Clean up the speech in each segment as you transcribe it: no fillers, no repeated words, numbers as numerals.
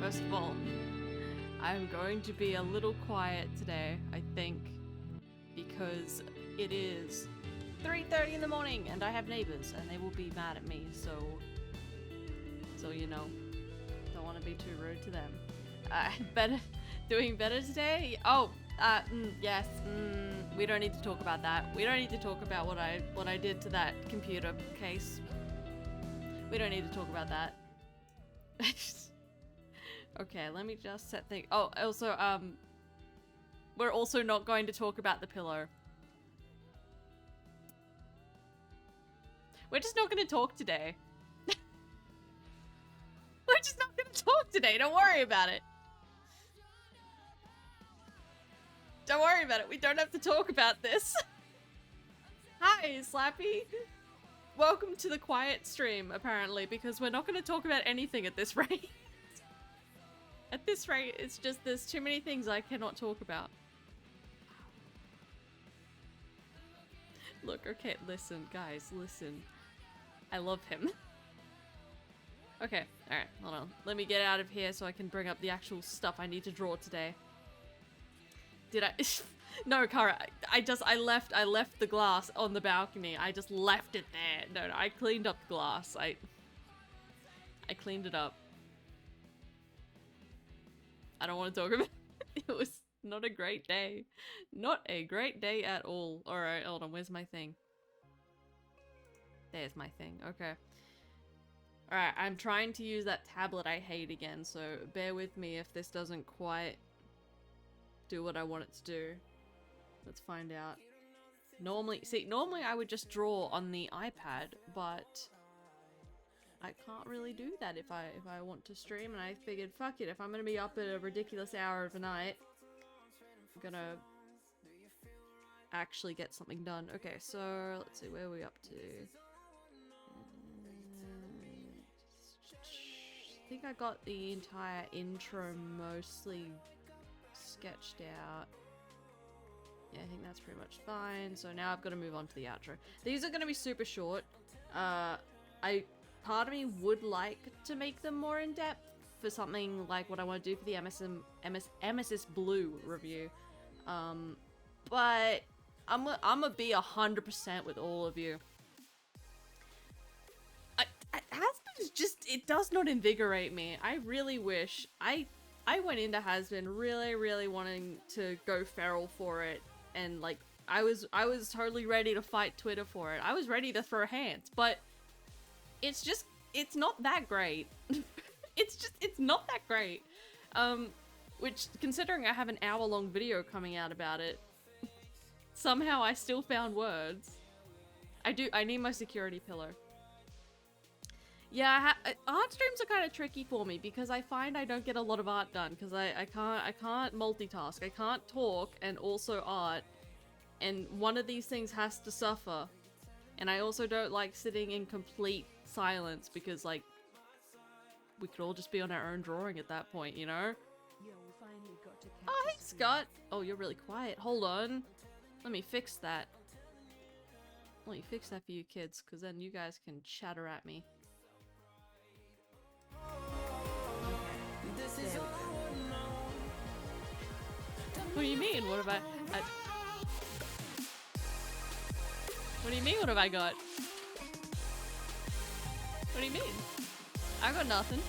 first of all, I'm going to be a little quiet today, I think, because it is 3:30 in the morning and I have neighbors and they will be mad at me, so you know, don't want to be too rude to them. Doing better today? Oh, yes, we don't need to talk about that. We don't need to talk about what I did to that computer case. We don't need to talk about that. Okay, let me just set things. Oh, also, we're also not going to talk about the pillow. We're just not going to talk today. We're just not going to talk today. Don't worry about it. Don't worry about it. We don't have to talk about this. Hi, Slappy. Welcome to the quiet stream, apparently, because we're not going to talk about anything at this rate. At this rate, it's just there's too many things I cannot talk about. Look, okay, listen, guys, listen. I love him. Okay, alright, hold on. Let me get out of here so I can bring up the actual stuff I need to draw today. Did I? No, Kara, I left the glass on the balcony. I just left it there. No, I cleaned up the glass. I cleaned it up. I don't want to talk about it. It was not a great day. Not a great day at all. Alright, hold on, where's my thing? There's my thing, okay. Alright, I'm trying to use that tablet I hate again, so bear with me if this doesn't quite do what I want it to do. Let's find out. Normally I would just draw on the iPad, but I can't really do that if I want to stream, and I figured, fuck it, if I'm gonna be up at a ridiculous hour of the night, I'm gonna actually get something done. Okay, so let's see, where are we up to? I think I got the entire intro mostly sketched out. Yeah, I think that's pretty much fine. So now I've got to move on to the outro. These are going to be super short. Part of me would like to make them more in-depth for something like what I want to do for the MSS Blue review. But I'm gonna be 100% with all of you. Hazbin is just, it does not invigorate me. I really wish, I went into Hazbin really wanting to go feral for it, and like, I was totally ready to fight Twitter for it. I was ready to throw hands, but it's just, it's not that great. it's not that great. Which, considering I have an hour-long video coming out about it, somehow I still found words. I need my security pillow. Yeah, art streams are kind of tricky for me because I find I don't get a lot of art done because I can't multitask. I can't talk and also art, and one of these things has to suffer. And I also don't like sitting in complete silence because, like, we could all just be on our own drawing at that point, you know? Oh, hey, Scott! Oh, you're really quiet. Hold on. Let me fix that. Let me fix that for you kids, because then you guys can chatter at me. What do you mean? What have I... What do you mean, what have I got? What do you mean? I got nothing.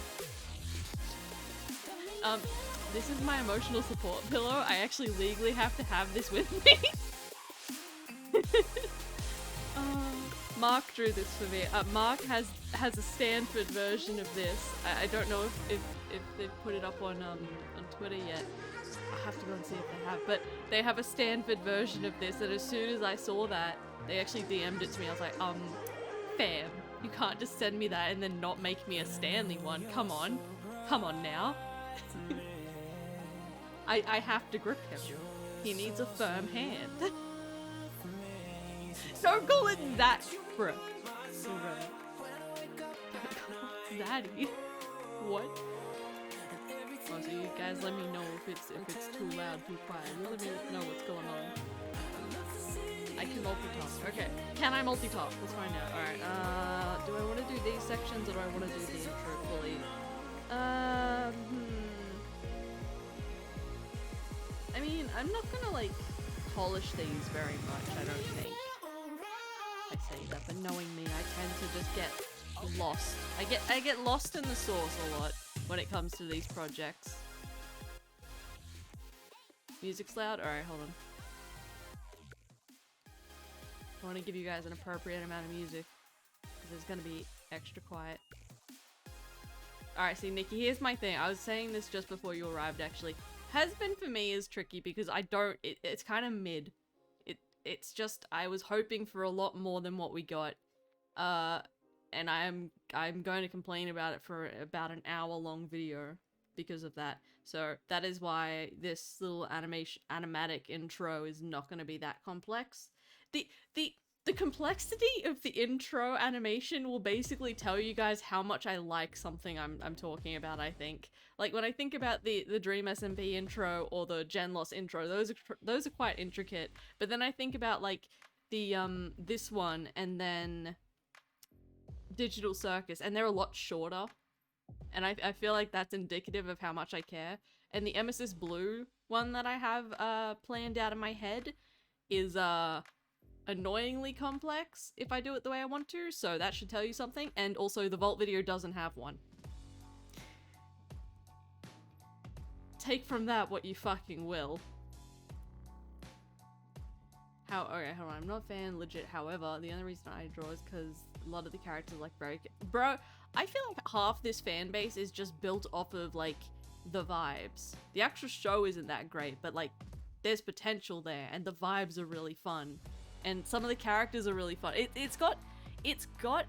This is my emotional support pillow. I actually legally have to have this with me. Mark drew this for me. Mark has a Stanford version of this. I don't know if they've put it up on Twitter yet. I'll have to go and see if they have. But they have a Stanford version of this, and as soon as I saw that, they actually DM'd it to me. I was like, fam, you can't just send me that and then not make me a Stanley one. Come on. Come on now. I have to grip him. He needs a firm hand. Don't call it that, bro. Zaddy. What? Oh, so you guys let me know if it's too loud, too quiet. You let me know what's going on. I can multitask. Okay. Can I multitask? Let's find out. Alright. Do I want to do these sections or do I want to do the intro fully? I'm not gonna like polish these very much, I don't think. I say that, but knowing me, I tend to just get lost. I get lost in the sauce a lot when it comes to these projects. Music's loud? Alright, hold on. I want to give you guys an appropriate amount of music, because it's gonna be extra quiet. Alright, see, Nikki, here's my thing. I was saying this just before you arrived, actually. Hazbin for me is tricky because I don't- it's kind of mid. It's just, I was hoping for a lot more than what we got. And I'm going to complain about it for about an hour-long video because of that. So that is why this little animatic intro is not going to be that complex. The complexity of the intro animation will basically tell you guys how much I like something I'm talking about, I think. Like, when I think about the Dream SMP intro or the Genlos intro, those are quite intricate. But then I think about, like, the, this one and then Digital Circus, and they're a lot shorter. And I feel like that's indicative of how much I care. And the Emesis Blue one that I have, planned out in my head is, annoyingly complex if I do it the way I want to, so that should tell you something. And also the Vault video doesn't have one. Take from that what you fucking will. Okay, hold on, I'm not a fan legit, however, the only reason I draw is because a lot of the characters are like very- Bro, I feel like half this fan base is just built off of like the vibes. The actual show isn't that great, but like there's potential there and the vibes are really fun. And some of the characters are really fun. It's got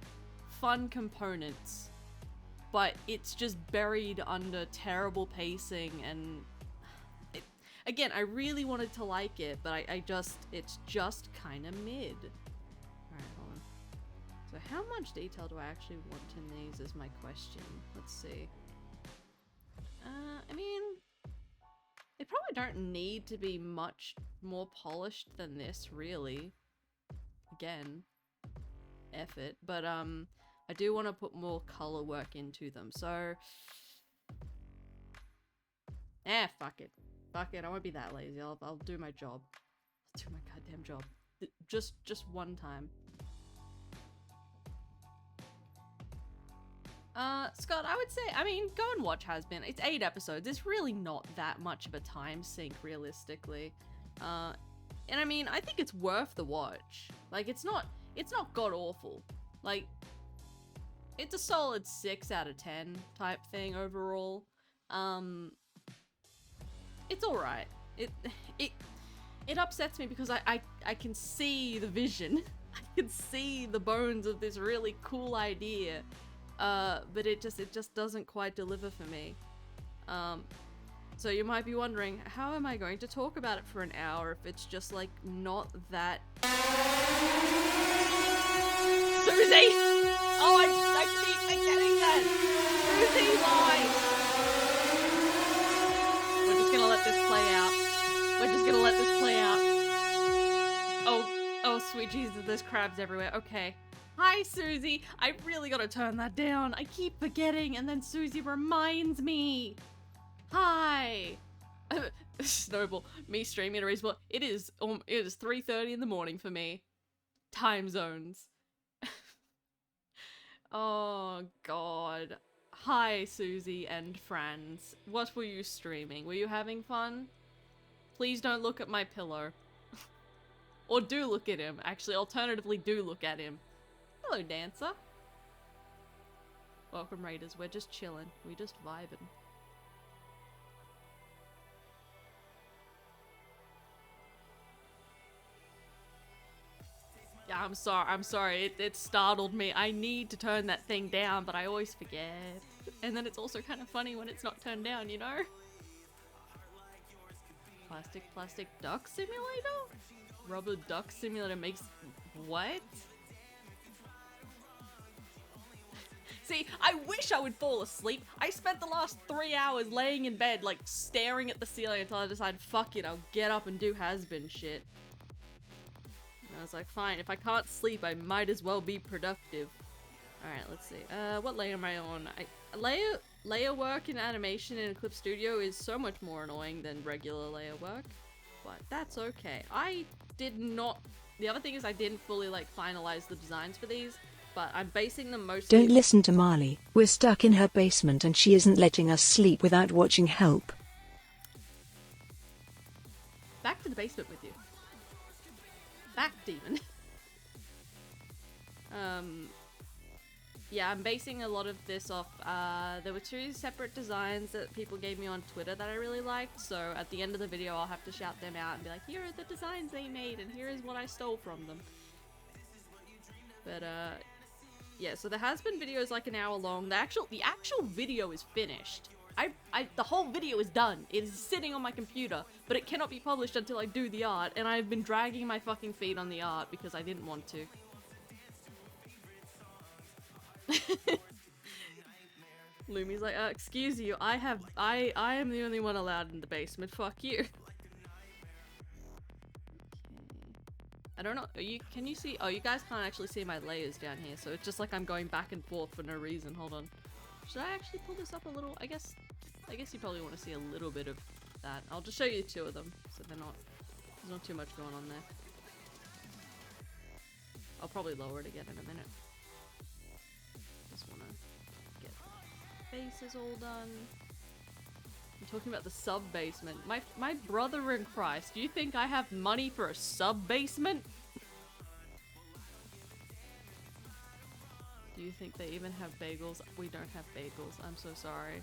fun components, but it's just buried under terrible pacing and again, I really wanted to like it, but it's just kind of mid. Alright, hold on. So how much detail do I actually want in these is my question. Let's see. I mean, they probably don't need to be much more polished than this, really. Again, effort, but I do want to put more color work into them, so fuck it, I won't be that lazy. I'll do my job. I'll do my goddamn job, just one time. Scott, I would say, I mean, go and watch Hazbin. It's 8 episodes. It's really not that much of a time sink, realistically. And I mean, I think it's worth the watch. Like, it's not god-awful. Like, it's a solid 6 out of 10 type thing overall. It's alright. It upsets me because I can see the vision. I can see the bones of this really cool idea. But it just doesn't quite deliver for me. So you might be wondering, how am I going to talk about it for an hour if it's just like not that— Susie! Oh, I keep forgetting that! Susie, why? We're just gonna let this play out. We're just gonna let this play out. Oh, sweet Jesus, there's crabs everywhere. Okay. Hi, Susie! I really gotta turn that down. I keep forgetting, and then Susie reminds me. Hi! Snowball, me streaming a reasonable— It is 3:30 in the morning for me. Time zones. Oh, God. Hi, Susie and friends. What were you streaming? Were you having fun? Please don't look at my pillow. Or do look at him. Actually, alternatively, do look at him. Hello, Dancer. Welcome, Raiders. We're just chilling. We just vibing. Yeah, I'm sorry. It startled me. I need to turn that thing down, but I always forget. And then it's also kind of funny when it's not turned down, you know? Plastic duck simulator? Rubber duck simulator makes— what? See, I wish I would fall asleep. I spent the last 3 hours laying in bed, like, staring at the ceiling until I decided, fuck it, I'll get up and do Hazbin shit. And I was like, fine, if I can't sleep, I might as well be productive. Alright, let's see. What layer am I on? Layer work in animation in Clip Studio is so much more annoying than regular layer work. but that's okay. I did not... The other thing is I didn't fully, like, finalize the designs for these, but I'm basing them mostly... Don't listen to Marley. We're stuck in her basement and she isn't letting us sleep without watching Help. Back to the basement with you. Back, demon. Yeah, I'm basing a lot of this off, there were 2 separate designs that people gave me on Twitter that I really liked, so at the end of the video I'll have to shout them out and be like, here are the designs they made and here is what I stole from them. But, yeah, so the Hazbin video is like an hour long. The actual video is finished. The whole video is done. It is sitting on my computer, but it cannot be published until I do the art, and I've been dragging my fucking feet on the art because I didn't want to. Lumi's like, excuse you, I am the only one allowed in the basement, fuck you. I don't know, can you see? Oh, you guys can't actually see my layers down here, so it's just like I'm going back and forth for no reason. Hold on. Should I actually pull this up a little? I guess you probably want to see a little bit of that. I'll just show you 2 of them, so there's not too much going on there. I'll probably lower it again in a minute. Just wanna get the faces all done. I'm talking about the sub-basement. My brother in Christ, do you think I have money for a sub-basement? Do you think they even have bagels? We don't have bagels. I'm so sorry.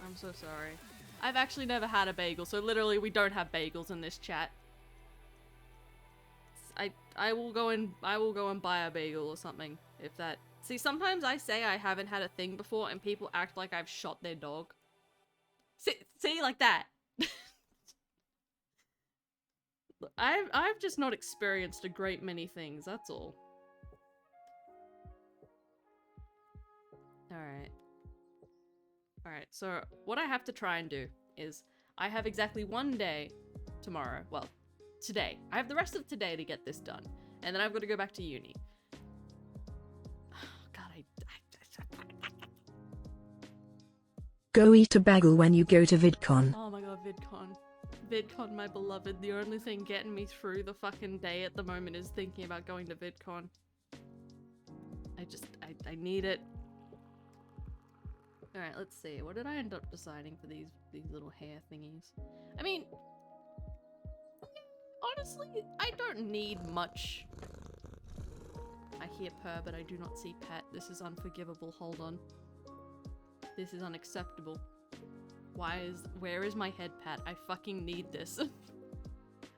I'm so sorry. I've actually never had a bagel, so literally we don't have bagels in this chat. I will go and buy a bagel or something if that. See, sometimes I say I haven't had a thing before and people act like I've shot their dog. See, like that. I've just not experienced a great many things, that's all. Alright, so what I have to try and do is I have exactly 1 day tomorrow, well, today. I have the rest of today to get this done, and then I've got to go back to uni. God, Go eat a bagel when you go to VidCon. Oh my god, VidCon. VidCon, my beloved. The only thing getting me through the fucking day at the moment is thinking about going to VidCon. I need it. Alright, let's see. What did I end up deciding for these little hair thingies? I mean, honestly, I don't need much. I hear purr, but I do not see pet. This is unforgivable. Hold on. This is unacceptable. Where is my head pat? I fucking need this.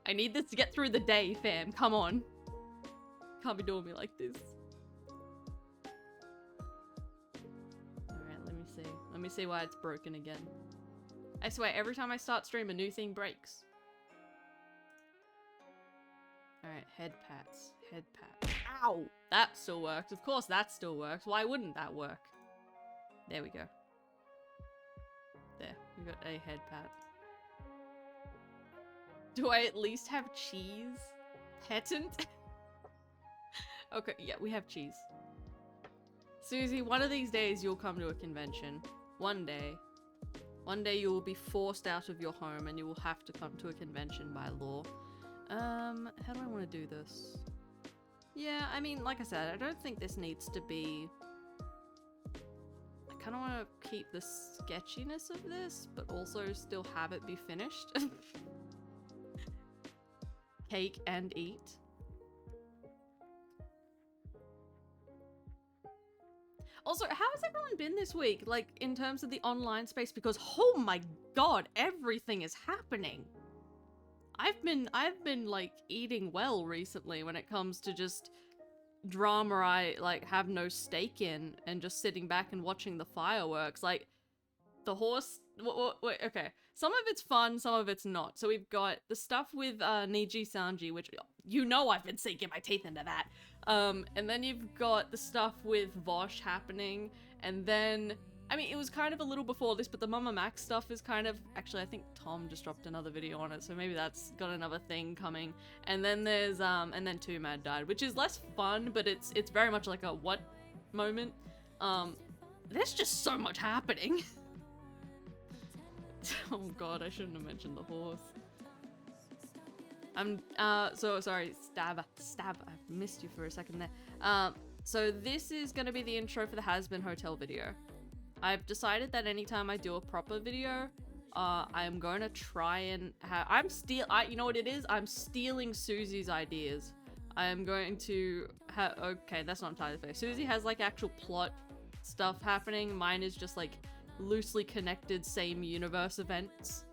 I need this to get through the day, fam. Come on. Can't be doing me like this. Alright, let me see. Let me see why it's broken again. I swear, every time I start stream, a new thing breaks. Alright, head pats. Head pat. Ow! That still works. Of course that still works. Why wouldn't that work? There we go. There, we got a head pat. Do I at least have cheese? Patent? Okay, yeah, we have cheese. Susie, one of these days you'll come to a convention. One day. One day you will be forced out of your home and you will have to come to a convention by law. How do I want to do this? Yeah, I mean, like I said, I don't think this needs to be... I kind of want to keep the sketchiness of this, but also still have it be finished. Cake and eat. Also, how has everyone been this week? Like, in terms of the online space? Because, oh my god, everything is happening. I've been, like, eating well recently when it comes to just drama I, like, have no stake in and just sitting back and watching the fireworks. Like, the horse... Wait, okay. Some of it's fun, some of it's not. So we've got the stuff with Niji Sanji, which, you know I've been sinking my teeth into that. And then you've got the stuff with Vosh happening, and then... I mean, it was kind of a little before this, but the Mama Max stuff is kind of... Actually, I think Tom just dropped another video on it, so maybe that's got another thing coming. And then there's, and then 2 Mad died, which is less fun, but it's very much like a what moment. There's just so much happening. Oh god, I shouldn't have mentioned the horse. So sorry, stab, I missed you for a second there. So this is gonna be the intro for the Hazbin Hotel video. I've decided that anytime I do a proper video, I'm going to try and you know what it is? I'm stealing Susie's ideas. I am going to okay, that's not entirely fair. Susie has like actual plot stuff happening. Mine is just like loosely connected same universe events.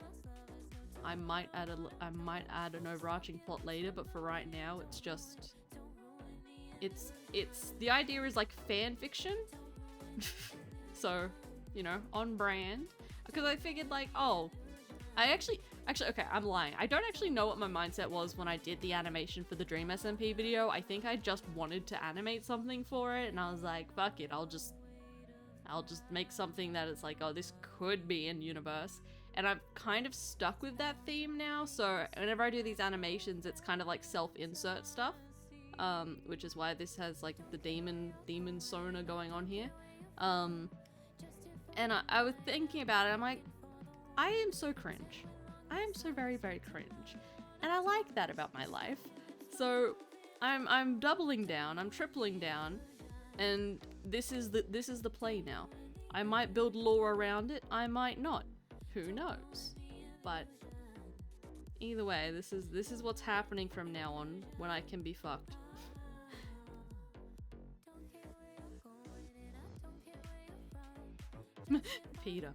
I might add an overarching plot later, but for right now, it's just the idea is like fan fiction. So, you know, on brand. Because I figured like, oh, I actually, okay, I'm lying. I don't actually know what my mindset was when I did the animation for the Dream SMP video. I think I just wanted to animate something for it, and I was like, fuck it, I'll just make something that is like, oh, this could be in universe. And I've kind of stuck with that theme now, so whenever I do these animations, it's kind of like self-insert stuff, which is why this has like the demon Sona going on here. And I was thinking about it, I'm like, I am so cringe. I am so very, very cringe. And I like that about my life. So I'm doubling down, I'm tripling down, and this is the play now. I might build lore around it, I might not. Who knows? But either way, this is what's happening from now on when I can be fucked. Peter,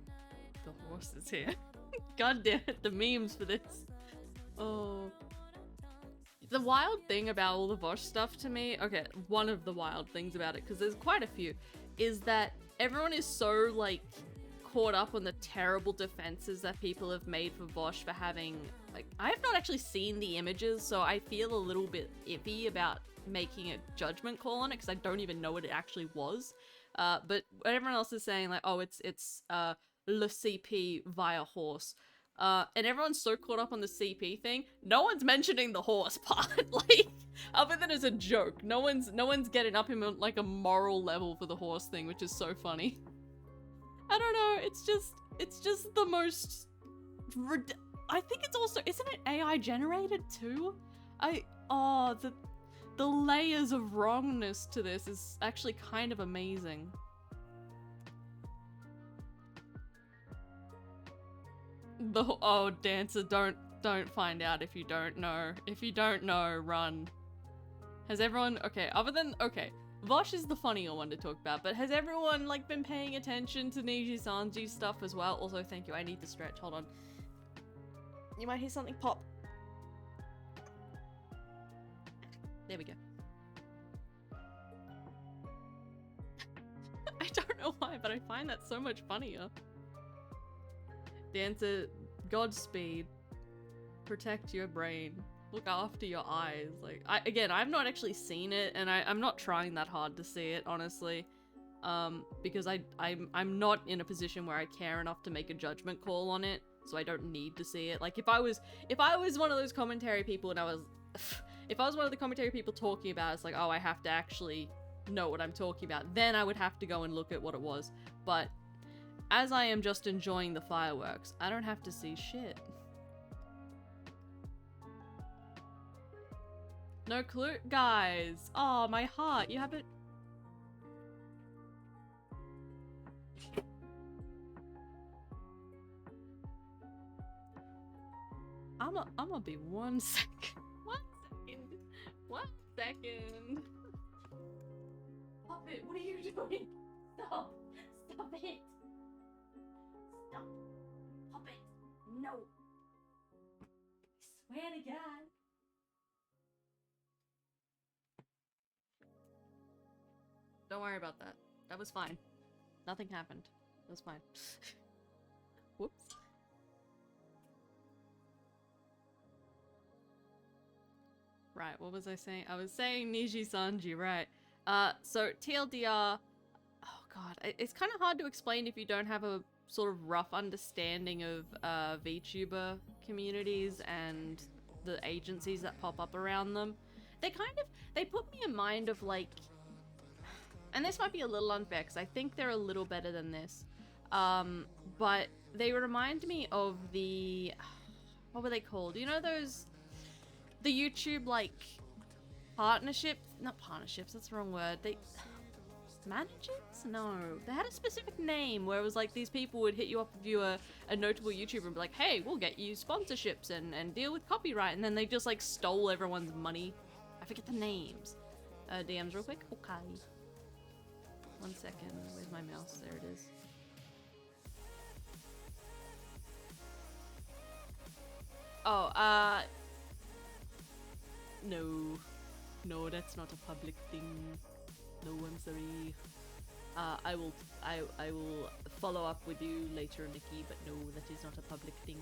the horse is here. God damn it, the memes for this. Oh. The wild thing about all the Vosh stuff to me, okay, one of the wild things about it, because there's quite a few, is that everyone is so, like, caught up on the terrible defenses that people have made for Vosh for having, like, I have not actually seen the images, so I feel a little bit iffy about making a judgment call on it, because I don't even know what it actually was. But everyone else is saying, like, oh, it's le CP via horse. And everyone's so caught up on the CP thing, no one's mentioning the horse part, like, other than as a joke. No one's getting up in like a moral level for the horse thing, which is so funny. I don't know, it's just the most I think it's also, isn't it AI generated too? The layers of wrongness to this is actually kind of amazing. Oh, Dancer, don't find out if you don't know. If you don't know, run. Has everyone, okay, other than, okay, Vosh is the funnier one to talk about, but has everyone, like, been paying attention to Niji Sanji's stuff as well? Also, thank you, I need to stretch, hold on. You might hear something pop. There we go. I don't know why, but I find that so much funnier. Dancer, Godspeed. Protect your brain. Look after your eyes. Like, again, I've not actually seen it, and I'm not trying that hard to see it, honestly. Because I'm not in a position where I care enough to make a judgment call on it, so I don't need to see it. Like, if I was one of those commentary people and I was if I was one of the commentary people talking about it, it's like, oh, I have to actually know what I'm talking about, then I would have to go and look at what it was. But as I am just enjoying the fireworks, I don't have to see shit. No clue? Guys! Oh, my heart, you haven't... I'm gonna be 1 second. 1 second. 1 second. Stop it. What are you doing? Stop. Stop it. Stop. Stop it. No. I swear to God. Don't worry about that. That was fine. Nothing happened. It was fine. Whoops. Right, what was I saying? I was saying Niji Sanji, right. So TLDR, oh god, it's kind of hard to explain if you don't have a sort of rough understanding of VTuber communities and the agencies that pop up around them. They put me in mind of like, and this might be a little unfair because I think they're a little better than this, but they remind me of the, what were they called? You know those the YouTube like partnerships, not partnerships, that's the wrong word. They managers? No, they had a specific name where it was like these people would hit you up if you were a notable YouTuber and be like, hey, we'll get you sponsorships and deal with copyright, and then they just like stole everyone's money. I forget the names. DMs real quick. Okay. 1 second. Where's my mouse? There it is. Oh, no. No, that's not a public thing. No, I'm sorry. I will follow up with you later, Nikki, but no, that is not a public thing.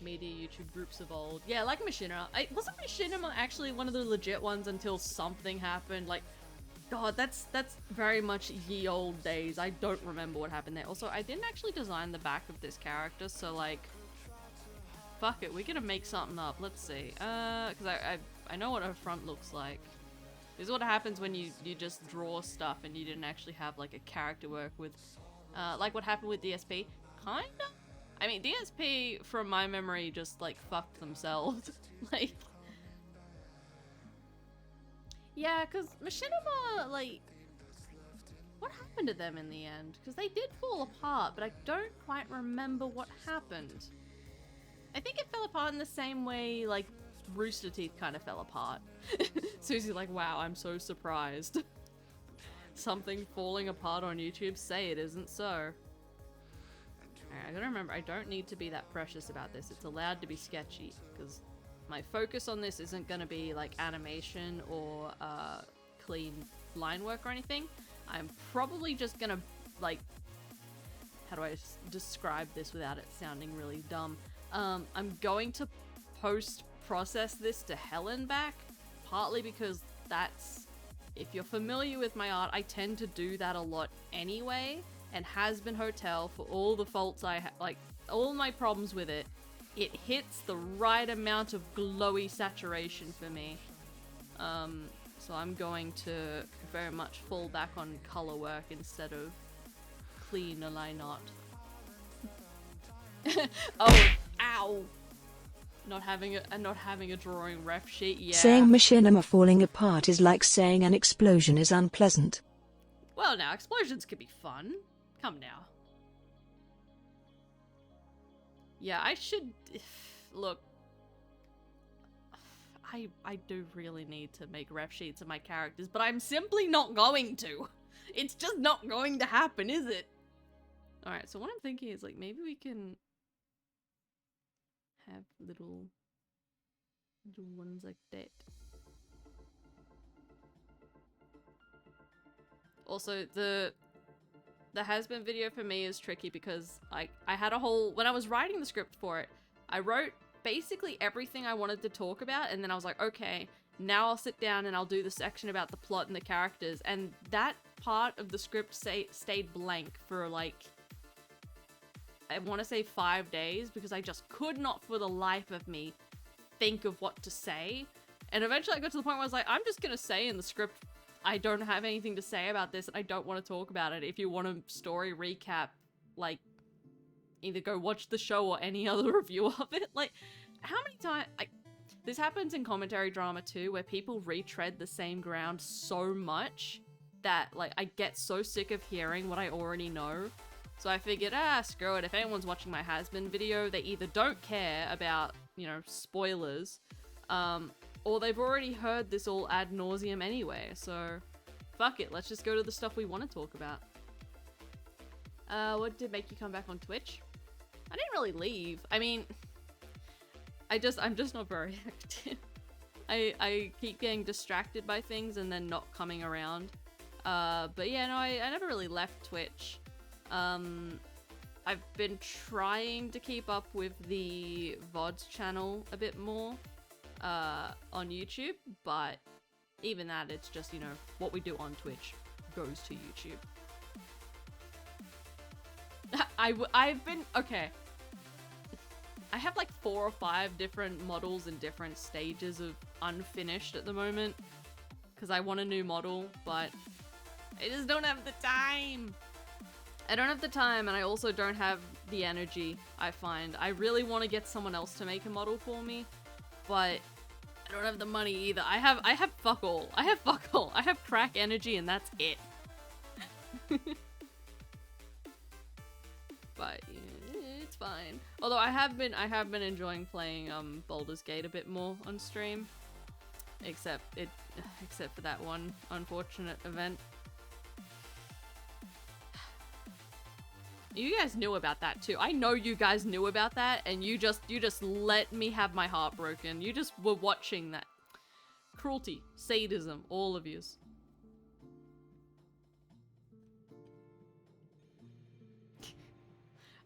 Media YouTube groups of old. Yeah, like Machinima. Wasn't Machinima actually one of the legit ones until something happened? Like, God, that's very much ye old days. I don't remember what happened there. Also, I didn't actually design the back of this character, so like, fuck it, we're gonna make something up. Let's see. Because I know what her front looks like. This is what happens when you just draw stuff and you didn't actually have like a character work with, like what happened with DSP. Kinda. I mean, DSP, from my memory, just like fucked themselves. Like, yeah, because Machinima, like, what happened to them in the end? Because they did fall apart, but I don't quite remember what happened. I think it fell apart in the same way, like, Rooster Teeth kind of fell apart. Susie's like, wow, I'm so surprised. Something falling apart on YouTube? Say it isn't so. Alright, I gotta remember, I don't need to be that precious about this. It's allowed to be sketchy, because my focus on this isn't gonna be, like, animation or, clean line work or anything. I'm probably just gonna, like, how do I describe this without it sounding really dumb? I'm going to post-process this to hell and back, partly because that's, if you're familiar with my art, I tend to do that a lot anyway, and Hazbin Hotel, for all the faults I have, like, all my problems with it, it hits the right amount of glowy saturation for me. So I'm going to very much fall back on color work instead of clean line art. Oh, ow! Not having a drawing ref sheet, yeah. Saying Machinima falling apart is like saying an explosion is unpleasant. Well, now, explosions could be fun. Come now. Yeah, I should... Look. I do really need to make ref sheets of my characters, but I'm simply not going to. It's just not going to happen, is it? Alright, so what I'm thinking is, like, maybe we can have little ones like that. Also, the Hazbin video for me is tricky because I had a whole, when I was writing the script for it, I wrote basically everything I wanted to talk about, and then I was like, okay, now I'll sit down and I'll do the section about the plot and the characters, and that part of the script stayed blank for like, I want to say 5 days, because I just could not for the life of me think of what to say. And eventually I got to the point where I was like, I'm just gonna say in the script, I don't have anything to say about this and I don't want to talk about it. If you want a story recap, like, either go watch the show or any other review of it. Like, how many times... this happens in commentary drama too, where people retread the same ground so much that, like, I get so sick of hearing what I already know. So I figured, screw it. If anyone's watching my Hazbin video, they either don't care about, you know, spoilers, or they've already heard this all ad nauseum anyway. So, fuck it. Let's just go to the stuff we want to talk about. What did make you come back on Twitch? I didn't really leave. I mean, I'm just not very active. I keep getting distracted by things and then not coming around. But yeah, no, I never really left Twitch. I've been trying to keep up with the VODs channel a bit more, on YouTube, but even that, it's just, you know, what we do on Twitch goes to YouTube. I've been, okay. I have like 4 or 5 different models in different stages of unfinished at the moment, because I want a new model, but I just don't have the time. I don't have the time, and I also don't have the energy, I find. I really want to get someone else to make a model for me, but I don't have the money either. I have fuck all. I have fuck all. I have crack energy, and that's it. But yeah, it's fine. Although I have been enjoying playing Baldur's Gate a bit more on stream. Except for that one unfortunate event. You guys knew about that too. I know you guys knew about that, and you just let me have my heart broken. You just were watching that. Cruelty, sadism, all of yous.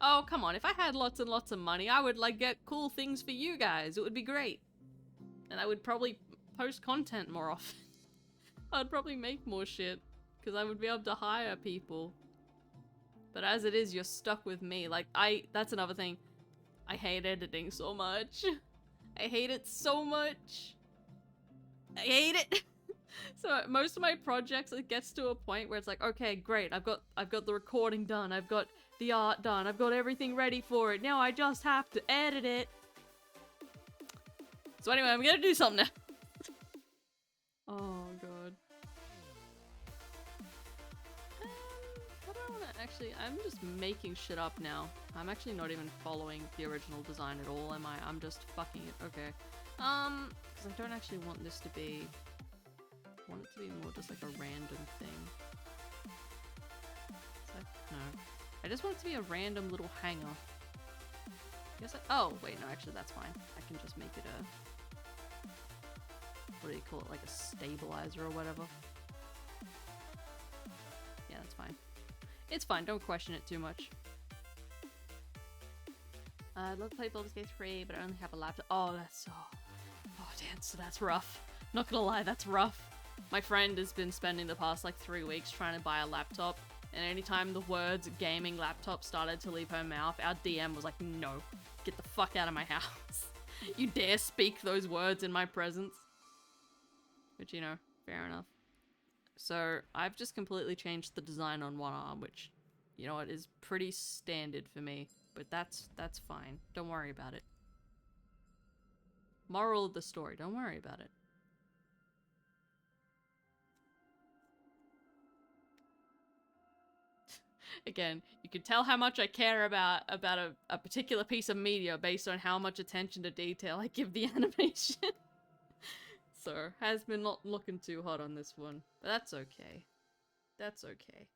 Oh, come on. If I had lots and lots of money, I would, like, get cool things for you guys. It would be great. And I would probably post content more often. I'd probably make more shit, because I would be able to hire people. But as it is, you're stuck with me. Like, that's another thing. I hate editing so much. I hate it so much. I hate it. So most of my projects, it gets to a point where it's like, okay, great. I've got the recording done. I've got the art done. I've got everything ready for it. Now I just have to edit it. So anyway, I'm gonna do something now. Oh god. What do I want to actually? I'm just making shit up now. I'm actually not even following the original design at all, am I? I'm just fucking it. Okay. Because I don't actually want this to be. I want it to be more just like a random thing. No. I just want it to be a random little hanger. Oh, wait, no, actually that's fine. I can just make it a... What do you call it? Like a stabilizer or whatever. Yeah, that's fine. It's fine, don't question it too much. I'd love to play Baldur's Gate 3, but I only have a laptop. Oh, that's so... Oh, damn, so that's rough. Not gonna lie, that's rough. My friend has been spending the past like 3 weeks trying to buy a laptop, and anytime the words gaming laptop started to leave her mouth, our DM was like, no, get the fuck out of my house. You dare speak those words in my presence? Which, you know, fair enough. So I've just completely changed the design on one arm, which, you know what, is pretty standard for me, but that's fine. Don't worry about it. Moral of the story, don't worry about it. Again, you can tell how much I care about a particular piece of media based on how much attention to detail I give the animation. So, has been not looking too hot on this one, but that's okay. That's okay.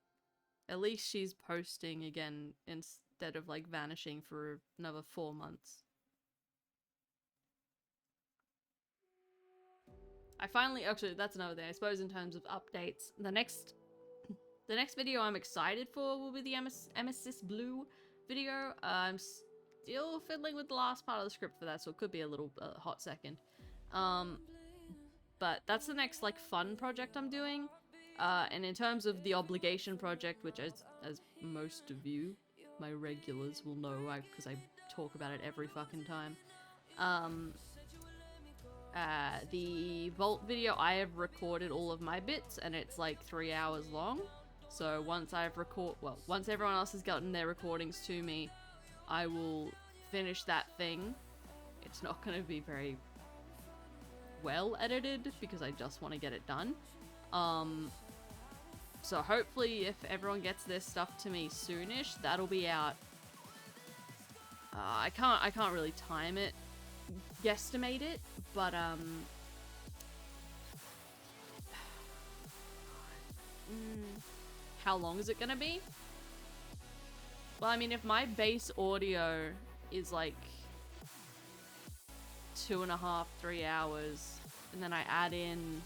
At least she's posting again instead of like vanishing for another 4 months. I finally, actually, that's another thing. I suppose in terms of updates, the next video I'm excited for will be the Emesis Blue video. I'm still fiddling with the last part of the script for that, so it could be a little hot second. But that's the next like fun project I'm doing. And in terms of the obligation project, which as most of you, my regulars, will know, because I talk about it every fucking time. The Vault video, I have recorded all of my bits, and it's like 3 hours long. So once once everyone else has gotten their recordings to me, I will finish that thing. It's not going to be very well edited because I just want to get it done. So hopefully if everyone gets their stuff to me soonish, that'll be out. I can't really time it, guesstimate it, but how long is it gonna be? Well, I mean, if my base audio is like 2.5, 3 hours, and then I add in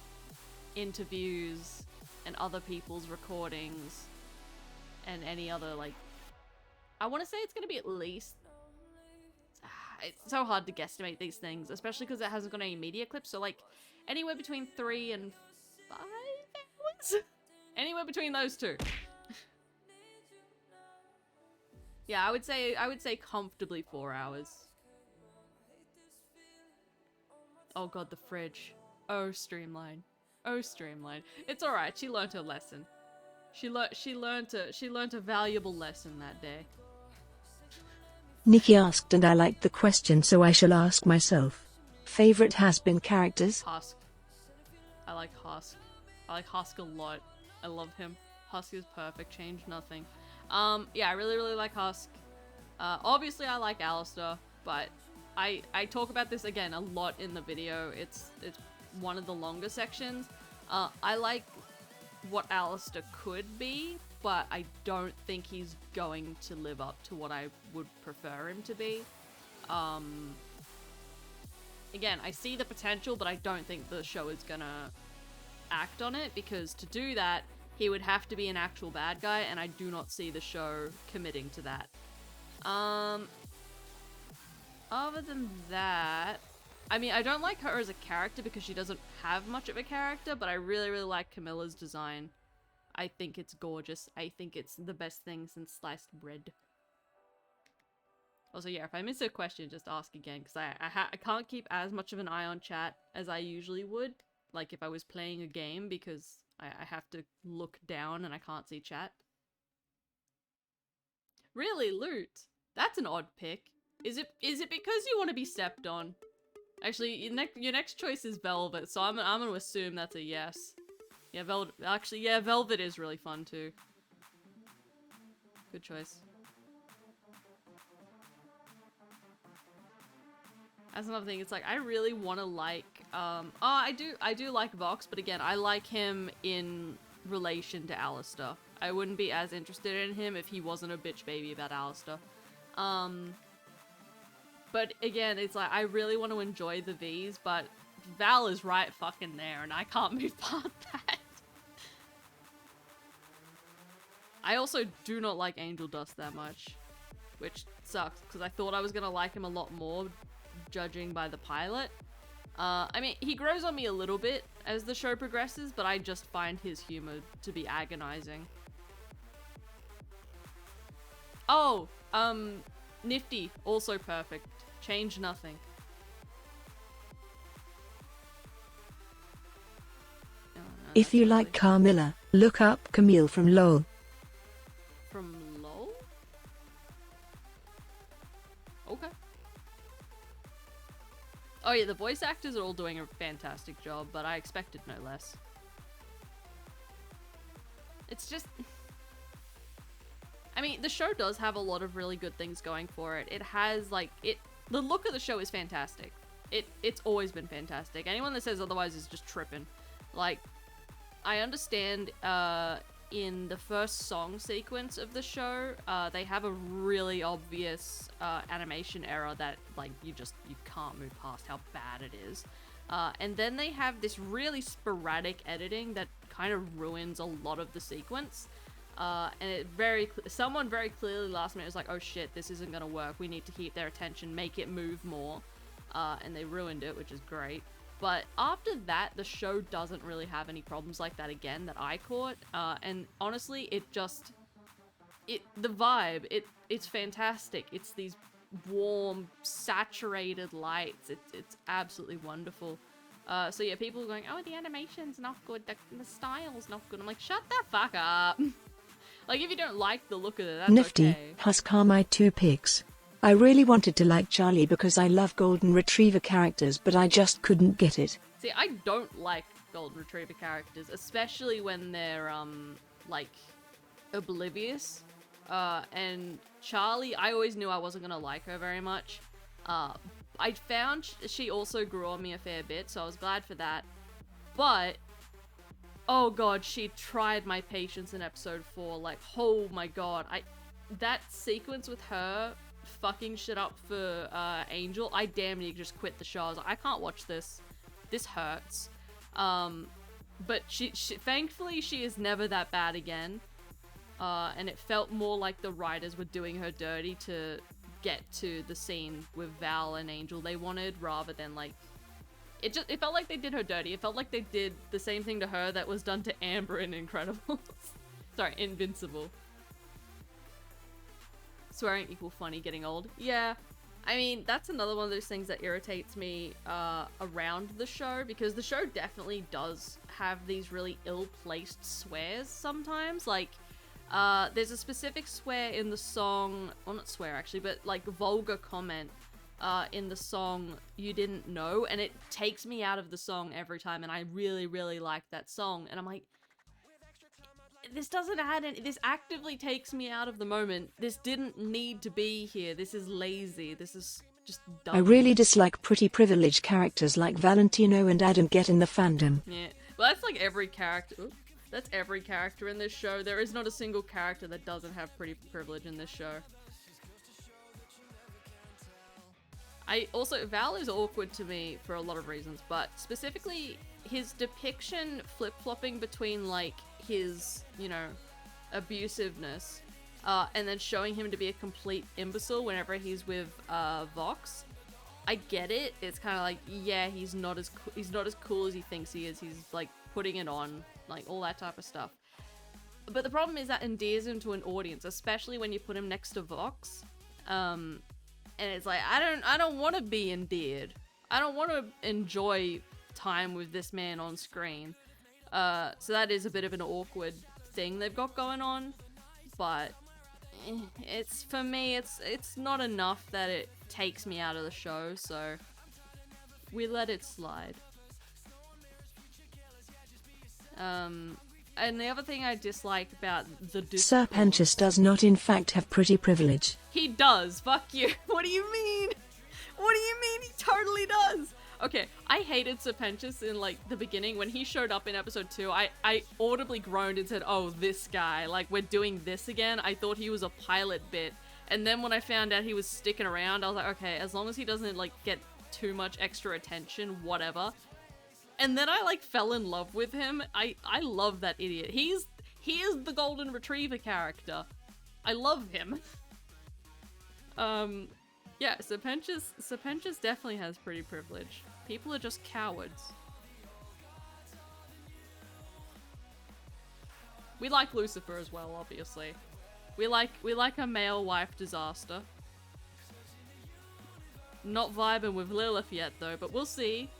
interviews and other people's recordings and any other, like, I want to say it's gonna be at least, it's so hard to guesstimate these things, especially because it hasn't got any media clips, so like anywhere between 3 and 5 hours? Anywhere between those two. Yeah, I would say comfortably 4 hours. Oh god, the fridge. Oh, Streamline. Oh, Streamline. It's alright, she learned her lesson. She learned a valuable lesson that day. Nikki asked and I liked the question, so I shall ask myself. Favorite Hazbin characters? Husk. I like Husk. I like Husk a lot. I love him. Husk is perfect. Change nothing. Yeah, I really like Husk. Obviously I like Alistair, but I talk about this again a lot in the video. It's one of the longer sections. I like what Alistair could be, but I don't think he's going to live up to what I would prefer him to be. Again, I see the potential, but I don't think the show is gonna act on it, because to do that, he would have to be an actual bad guy, and I do not see the show committing to that. Other than that, I mean, I don't like her as a character because she doesn't have much of a character, but I really like Camilla's design. I think it's gorgeous. I think it's the best thing since sliced bread. Also, yeah, if I miss a question, just ask again, because I can't keep as much of an eye on chat as I usually would, like if I was playing a game, because I have to look down and I can't see chat. Really, Loot? That's an odd pick. Is it because you want to be stepped on? Actually, your next choice is Velvet, so I'm gonna assume that's a yes. Yeah, Velvet. Actually, yeah, Velvet is really fun too. Good choice. That's another thing. It's like I really want to like. I do like Vox, but again, I like him in relation to Alistair. I wouldn't be as interested in him if he wasn't a bitch baby about Alistair. But again, it's like I really want to enjoy the V's, but Val is right fucking there, and I can't move past that. I also do not like Angel Dust that much, which sucks, because I thought I was gonna like him a lot more, judging by the pilot. I mean, he grows on me a little bit as the show progresses, but I just find his humor to be agonizing. Oh, Nifty, also perfect. Change nothing. Oh, no, If you like Carmilla, look up Camille from LOL. From LOL? Okay. Oh yeah, the voice actors are all doing a fantastic job, but I expected no less. It's just... I mean, the show does have a lot of really good things going for it. It has, like, the look of the show is fantastic. It's always been fantastic. Anyone that says otherwise is just tripping. Like, I understand, in the first song sequence of the show, they have a really obvious, animation error that, like, you can't move past how bad it is. And then they have this really sporadic editing that kind of ruins a lot of the sequence. And someone very clearly last minute was like, oh shit, this isn't gonna work, we need to keep their attention, make it move more, and they ruined it, which is great. But after that, the show doesn't really have any problems like that again that I caught, and honestly, the vibe, it's fantastic. It's these warm, saturated lights, it's absolutely wonderful. So yeah, people are going, oh, the animation's not good, the style's not good. I'm like, shut the fuck up. Like, if you don't like the look of it, that's Nifty, okay. Husk are my two picks. I really wanted to like Charlie because I love Golden Retriever characters, but I just couldn't get it. See, I don't like Golden Retriever characters, especially when they're, like, oblivious. And Charlie, I always knew I wasn't gonna like her very much. I found she also grew on me a fair bit, so I was glad for that. But... oh god, she tried my patience in episode 4, like, oh my god, that sequence with her fucking shit up for, Angel, I damn near just quit the show. I was like, I can't watch this. This hurts. But she thankfully, she is never that bad again. And it felt more like the writers were doing her dirty to get to the scene with Val and Angel they wanted, rather than, like, it felt like they did her dirty. It felt like they did the same thing to her that was done to Amber in Incredibles. Sorry, Invincible. Swearing equal funny getting old. Yeah. I mean, that's another one of those things that irritates me around the show, because the show definitely does have these really ill-placed swears sometimes. Like, there's a specific swear in the song, well, not swear actually, but like vulgar comment in the song You Didn't Know, and it takes me out of the song every time, and I really, really like that song, and I'm like, this doesn't add any, this actively takes me out of the moment. This didn't need to be here. This is lazy. This is just dumb. I really dislike pretty privileged characters like Valentino and Adam get in the fandom. Yeah, well, that's like every character. Oops. That's every character in this show. There is not a single character that doesn't have pretty privilege in this show. Val is awkward to me for a lot of reasons, but specifically his depiction flip-flopping between like his, you know, abusiveness, and then showing him to be a complete imbecile whenever he's with Vox. I get it. It's kind of like, yeah, he's not as cool as he thinks he is. He's like putting it on, like all that type of stuff. But the problem is that endears him to an audience, especially when you put him next to Vox. And it's like, I don't want to be endeared. I don't want to enjoy time with this man on screen. So that is a bit of an awkward thing they've got going on, but it's, for me, it's not enough that it takes me out of the show, so we let it slide. And the other thing I dislike about the Sir Pentious does not in fact have pretty privilege. He does, fuck you. What do you mean? What do you mean? He totally does. Okay, I hated Serpentius in like the beginning. When he showed up in episode 2, I audibly groaned and said, oh, this guy, like we're doing this again. I thought he was a pilot bit. And then when I found out he was sticking around, I was like, okay, as long as he doesn't like get too much extra attention, whatever. And then I like fell in love with him. I love that idiot. He is the golden retriever character. I love him. Yeah, Serpentius definitely has pretty privilege. People are just cowards. We like Lucifer as well, obviously. We like a male wife disaster. Not vibing with Lilith yet though, but we'll see.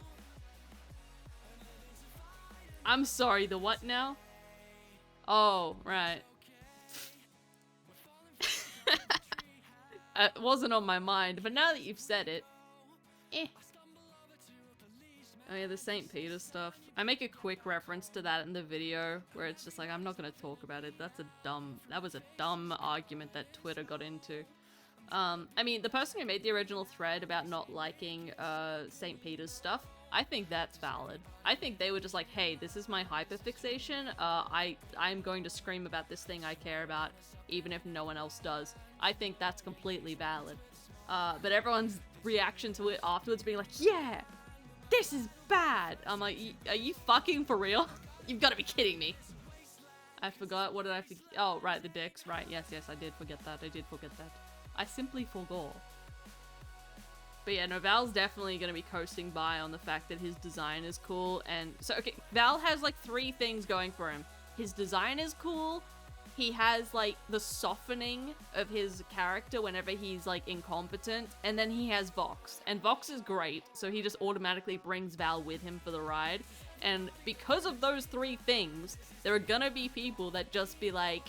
I'm sorry, the what now? Oh, right. It wasn't on my mind, but now that you've said it, Oh yeah, the St. Peter stuff. I make a quick reference to that in the video, where it's just like, I'm not gonna talk about it. That was a dumb argument that Twitter got into. I mean, the person who made the original thread about not liking St. Peter's stuff, I think that's valid. I think they were just like, hey, this is my hyperfixation. I'm going to scream about this thing I care about, even if no one else does. I think that's completely valid. But everyone's reaction to it afterwards being like, yeah, this is bad. I'm like, are you fucking for real? You've got to be kidding me. I forgot. What did I forget? Oh, right, the dicks. Right, yes, I did forget that. I simply forgot. But yeah, no, Val's definitely going to be coasting by on the fact that his design is cool. And so, okay, Val has like 3 things going for him. His design is cool. He has like the softening of his character whenever he's like incompetent. And then he has Vox. And Vox is great. So he just automatically brings Val with him for the ride. And because of those 3 things, there are going to be people that just be like,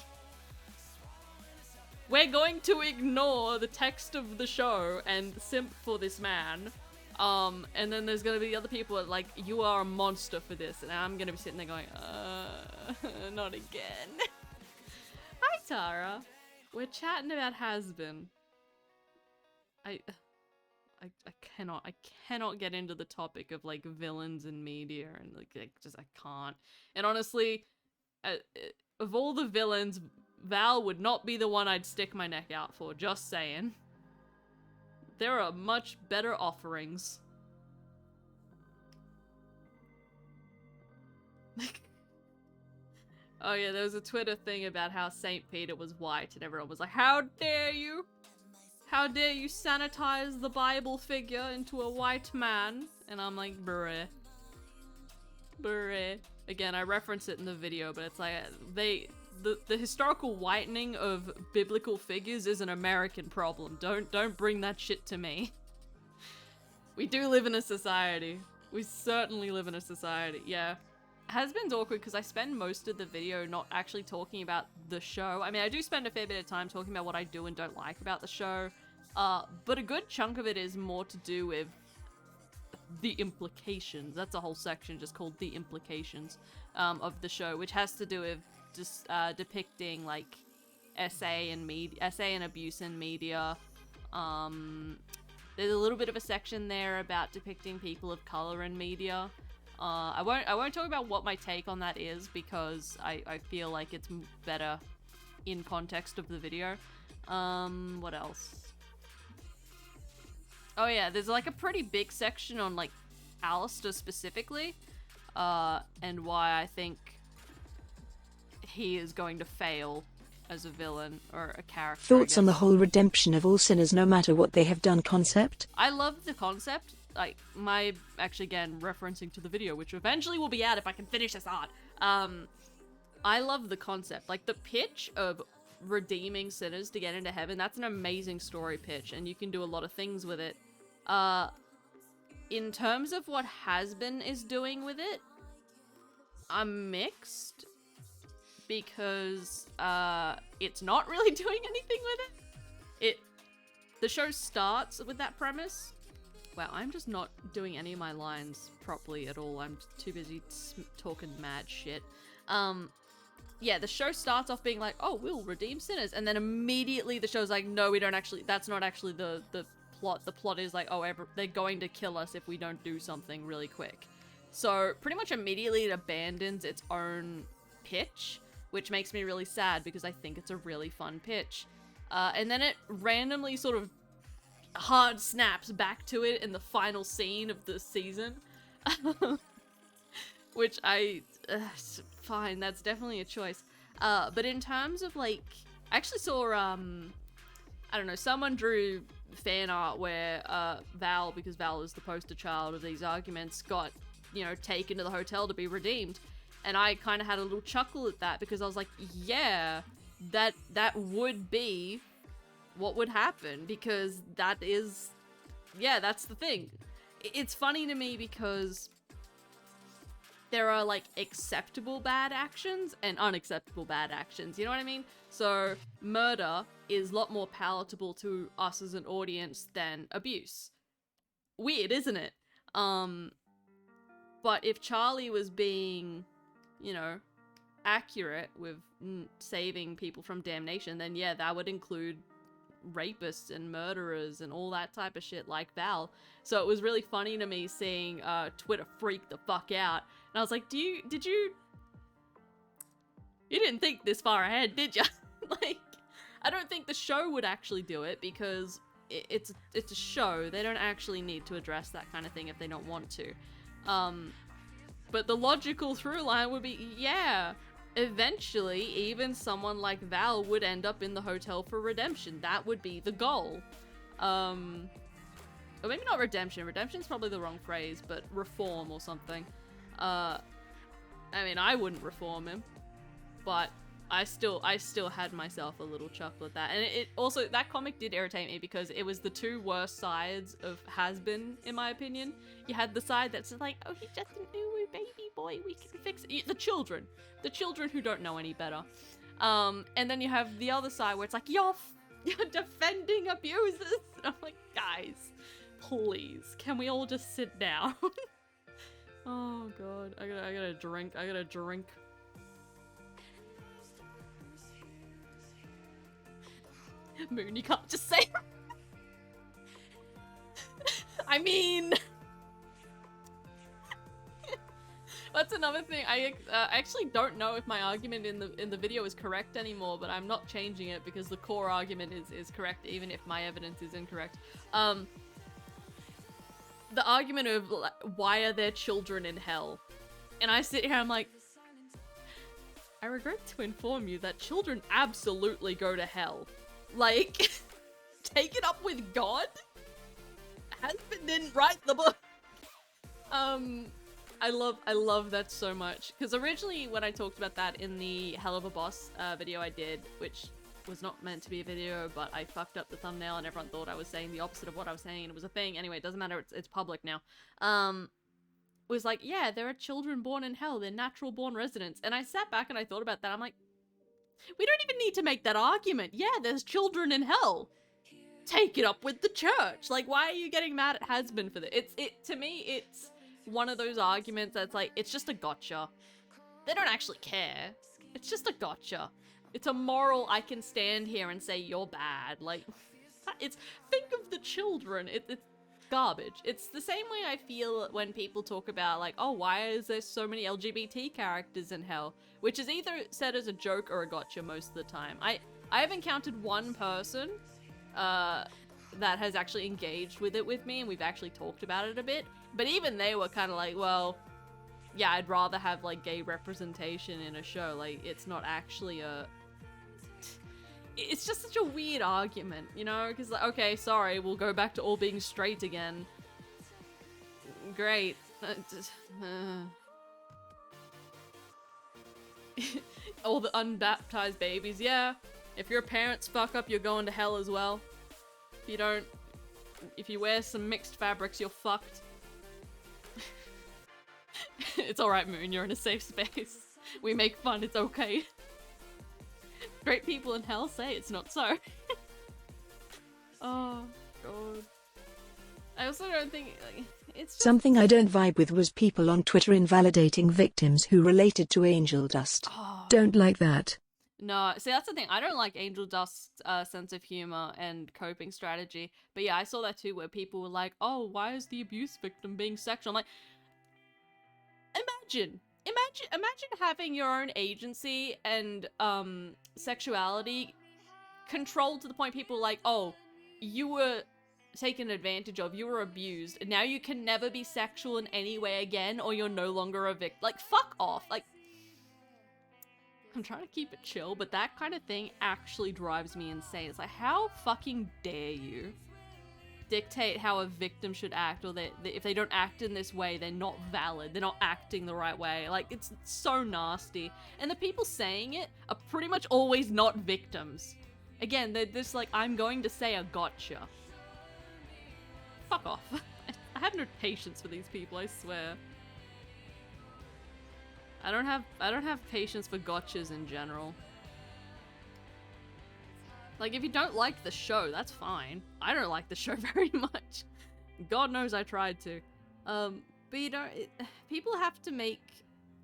we're going to ignore the text of the show and simp for this man. And then there's gonna be the other people that like, you are a monster for this. And I'm gonna be sitting there going, not again. Hi, Tara. We're chatting about Hazbin. I cannot get into the topic of like villains in media and like I can't. And honestly, of all the villains, Val would not be the one I'd stick my neck out for, just saying. There are much better offerings. Oh yeah, there was a Twitter thing about how St. Peter was white and everyone was like, how dare you? How dare you sanitize the Bible figure into a white man? And I'm like, bruh. Bruh. Again, I reference it in the video, but it's like, the historical whitening of biblical figures is an American problem. Don't bring that shit to me. We do live in a society. We certainly live in a society. Yeah. Hazbin's awkward because I spend most of the video not actually talking about the show. I mean, I do spend a fair bit of time talking about what I do and don't like about the show, but a good chunk of it is more to do with the implications. That's a whole section just called the implications of the show, which has to do with just depicting like SA and abuse in media. There's a little bit of a section there about depicting people of color in media. I won't talk about what my take on that is because I feel like it's better in context of the video. What else? Oh yeah, there's like a pretty big section on like Alistair specifically, and why I think he is going to fail as a villain or a character. Thoughts on the whole redemption of all sinners no matter what they have done concept? I love the concept. Like, actually again, referencing to the video, which eventually will be out if I can finish this art. I love the concept. Like, the pitch of redeeming sinners to get into heaven, that's an amazing story pitch, and you can do a lot of things with it. In terms of what Hazbin is doing with it, I'm mixed, because, it's not really doing anything with it. The show starts with that premise. Wow, I'm just not doing any of my lines properly at all. I'm too busy talking mad shit. Yeah, the show starts off being like, oh, we'll redeem sinners. And then immediately the show's like, no, we don't actually, that's not actually the plot. The plot is like, oh, they're going to kill us if we don't do something really quick. So pretty much immediately it abandons its own pitch, which makes me really sad because I think it's a really fun pitch. And then it randomly sort of hard snaps back to it in the final scene of the season. Which fine, that's definitely a choice. But in terms of like, I actually saw, I don't know, someone drew fan art where Val, because Val is the poster child of these arguments, got, you know, taken to the hotel to be redeemed. And I kind of had a little chuckle at that because I was like, yeah, that would be what would happen, because that is, yeah, that's the thing. It's funny to me because there are like acceptable bad actions and unacceptable bad actions, you know what I mean? So murder is a lot more palatable to us as an audience than abuse. Weird, isn't it? But if Charlie was being, you know, accurate with saving people from damnation, then yeah, that would include rapists and murderers and all that type of shit like Val. So it was really funny to me seeing Twitter freak the fuck out, and I was like, you didn't think this far ahead, did you? Like, I don't think the show would actually do it because it's a show. They don't actually need to address that kind of thing if they don't want to. But the logical through line would be, yeah, eventually even someone like Val would end up in the hotel for redemption. That would be the goal. Or maybe not redemption. Redemption's probably the wrong phrase, but reform or something. I mean, I wouldn't reform him, but I still had myself a little chuckle at that. And it also, that comic did irritate me because it was the two worst sides of Hazbin, in my opinion. You had the side that's like, oh, he's just a new baby boy, we can fix it. The children who don't know any better. And then you have the other side where it's like, you're defending abusers. And I'm like, guys, please, can we all just sit down? Oh god, I gotta drink. Moon, you can't just say. I mean, that's another thing. I actually don't know if my argument in the video is correct anymore, but I'm not changing it because the core argument is correct, even if my evidence is incorrect. The argument of why are there children in hell, and I sit here, I'm like, I regret to inform you that children absolutely go to hell. Like, take it up with God? Hazbin didn't write the book. I love that so much. Because originally when I talked about that in the Hell of a Boss video I did, which was not meant to be a video, but I fucked up the thumbnail and everyone thought I was saying the opposite of what I was saying and it was a thing. Anyway, it doesn't matter, it's public now. Was like, yeah, there are children born in hell, they're natural born residents. And I sat back and I thought about that, I'm like, we don't even need to make that argument. Yeah, there's children in hell. Take it up with the church. Like, why are you getting mad at Hazbin for this? To me, it's one of those arguments that's like, it's just a gotcha. They don't actually care. It's just a gotcha. It's a moral, I can stand here and say you're bad. Like, think of the children. It's garbage. It's the same way I feel when people talk about like, oh, why is there so many LGBT characters in hell? Which is either said as a joke or a gotcha most of the time. I have encountered one person that has actually engaged with it with me and we've actually talked about it a bit. But even they were kind of like, well, yeah, I'd rather have like gay representation in a show. Like, it's not actually it's just such a weird argument, you know? Because, like, okay, sorry, we'll go back to all being straight again. Great. All the unbaptized babies, yeah. If your parents fuck up, you're going to hell as well. If you wear some mixed fabrics, you're fucked. It's alright, Moon, you're in a safe space. We make fun, it's okay. Great people in hell say it's not so. Oh, God. I also don't think, like, it's just... Something I don't vibe with was people on Twitter invalidating victims who related to Angel Dust. Oh. Don't like that. No, see, that's the thing. I don't like Angel Dust's sense of humor and coping strategy. But yeah, I saw that too, where people were like, oh, why is the abuse victim being sexual? I'm like, imagine having your own agency and sexuality controlled to the point people are like, oh, you were taken advantage of, you were abused, and now you can never be sexual in any way again, or you're no longer a victim. Like, fuck off. Like, I'm trying to keep it chill, but that kind of thing actually drives me insane. It's like, how fucking dare you dictate how a victim should act, or that if they don't act in this way, they're not valid, they're not acting the right way. Like, it's so nasty. And the people saying it are pretty much always not victims. Again, they're just like, I'm going to say a gotcha. Fuck off. I have no patience for these people, I swear. I don't have patience for gotchas in general. Like, if you don't like the show, that's fine. I don't like the show very much. God knows I tried to. But you know, people have to make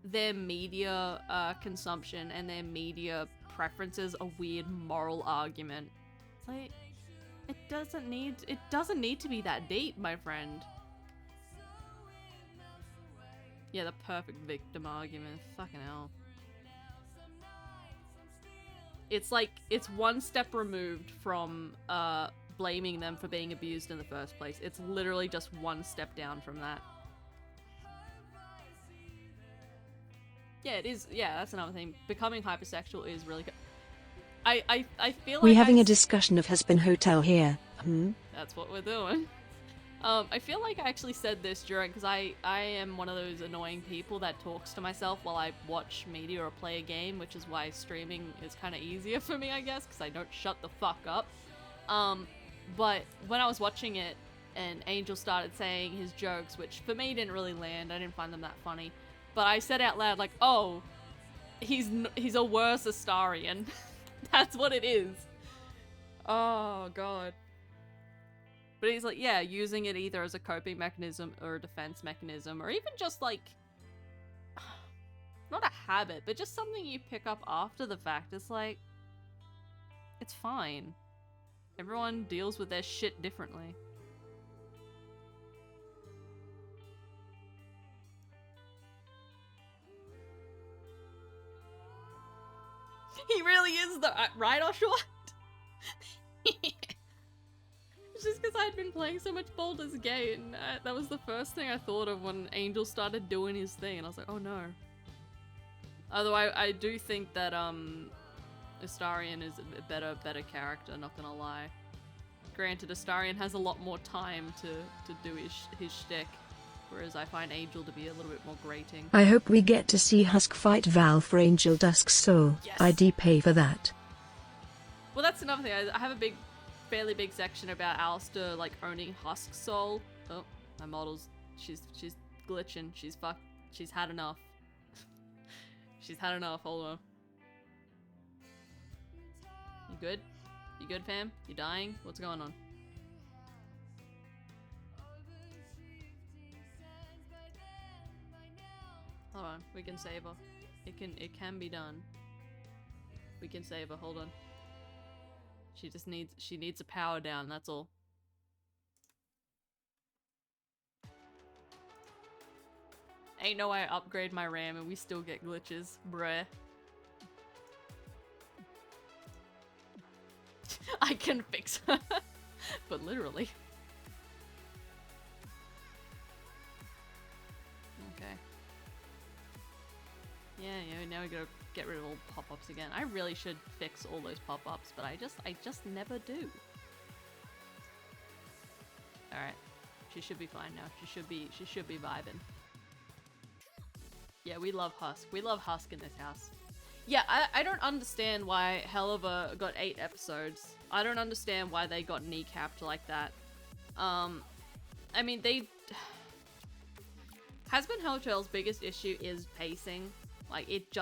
their media consumption and their media preferences a weird moral argument. It's like, it doesn't need to be that deep, my friend. Yeah, the perfect victim argument. Fucking hell. It's like, it's one step removed from blaming them for being abused in the first place. It's literally just one step down from that. Yeah, it is. Yeah, that's another thing. Becoming hypersexual is really good. I feel like we're having a discussion of Hazbin Hotel here. That's what we're doing. I feel like I actually said this during, because I am one of those annoying people that talks to myself while I watch media or play a game, which is why streaming is kind of easier for me, I guess, because I don't shut the fuck up. But when I was watching it and Angel started saying his jokes, which for me didn't really land, I didn't find them that funny, but I said out loud like, oh, he's a worse Astarian. That's what it is. Oh, God. But he's like, yeah, using it either as a coping mechanism or a defense mechanism, or even just like, not a habit, but just something you pick up after the fact. It's like, it's fine. Everyone deals with their shit differently. He really is the right, Oshua? It's just because I'd been playing so much Baldur's Gate, and that was the first thing I thought of when Angel started doing his thing, and I was like, oh no. Although I do think that Astarion is a better character, not gonna lie. Granted, Astarion has a lot more time to do his shtick. Whereas I find Angel to be a little bit more grating. I hope we get to see Husk fight Val for Angel Dusk's soul. Yes. I'd pay for that. Well, that's another thing. I have a fairly big section about Alistair like owning Husk's soul. Oh, my model's she's glitching. She's had enough. She's had enough. Hold on. You good? You good, fam? You dying? What's going on? Hold on, we can save her. It can be done. We can save her. Hold on. She needs a power down. That's all. Ain't no way I upgrade my RAM and we still get glitches, bruh. I can fix her. But literally. Okay. Yeah, now we gotta get rid of all pop-ups again. I really should fix all those pop-ups, but I just never do. Alright. She should be fine now. She should be vibing. Yeah, we love Husk. We love Husk in this house. Yeah, I don't understand why Helliver got 8 episodes. I don't understand why they got kneecapped like that. I mean, Hazbin Hotel's biggest issue is pacing. Like, it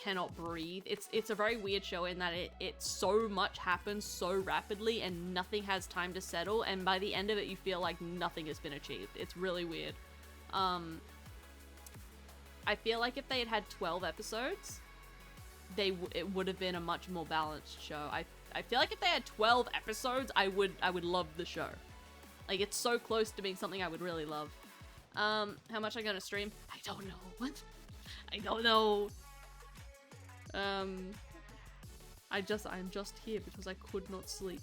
cannot breathe. It's a very weird show in that it so much happens so rapidly and nothing has time to settle, and by the end of it you feel like nothing has been achieved. It's really weird. I feel like if they had had 12 episodes, it would have been a much more balanced show. I feel like if they had 12 episodes, I would love the show. Like, it's so close to being something I would really love. How much I'm gonna stream? I don't know. What? I don't know. I'm just here because I could not sleep.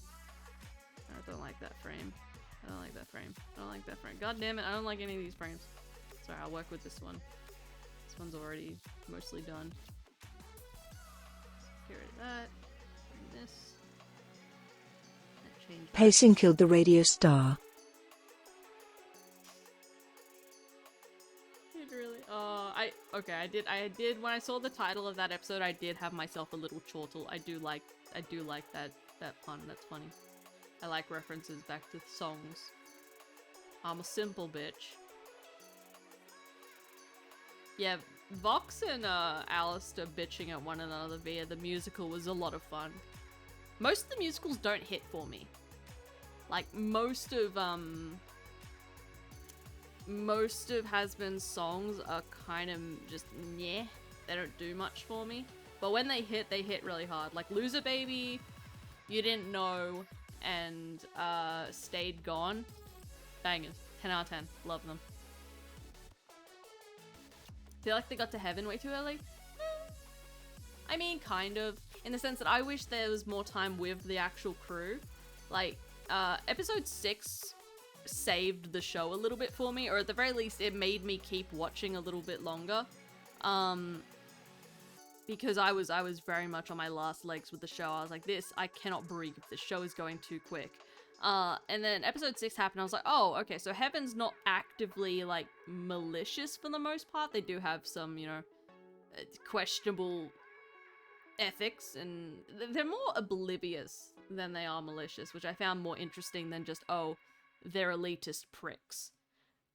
I don't like that frame. I don't like that frame. I don't like that frame. God damn it, I don't like any of these frames. Sorry, I'll work with this one. This one's already mostly done. Get rid of that. And this. Change that. Pacing killed the radio star. It really. I did. When I saw the title of that episode, I did have myself a little chortle. I do like that pun. That's funny. I like references back to songs. I'm a simple bitch. Yeah, Vox and Alistair bitching at one another via the musical was a lot of fun. Most of the musicals don't hit for me. Like, most of Hazbin's songs are kind of just meh. They don't do much for me. But when they hit really hard. Like Loser Baby, You Didn't Know, and Stayed Gone. Bangers. 10 out of 10. Love them. Feel like they got to heaven way too early? I mean, kind of. In the sense that I wish there was more time with the actual crew. Like, episode 6 saved the show a little bit for me, or at the very least it made me keep watching a little bit longer. Because I was very much on my last legs with the show. I was like, I cannot breathe. The show is going too quick. And then episode 6 happened. I was like, oh, okay, so Heaven's not actively, like, malicious for the most part. They do have some, you know, questionable ethics, and they're more oblivious than they are malicious, which I found more interesting than just, oh, they're elitist pricks.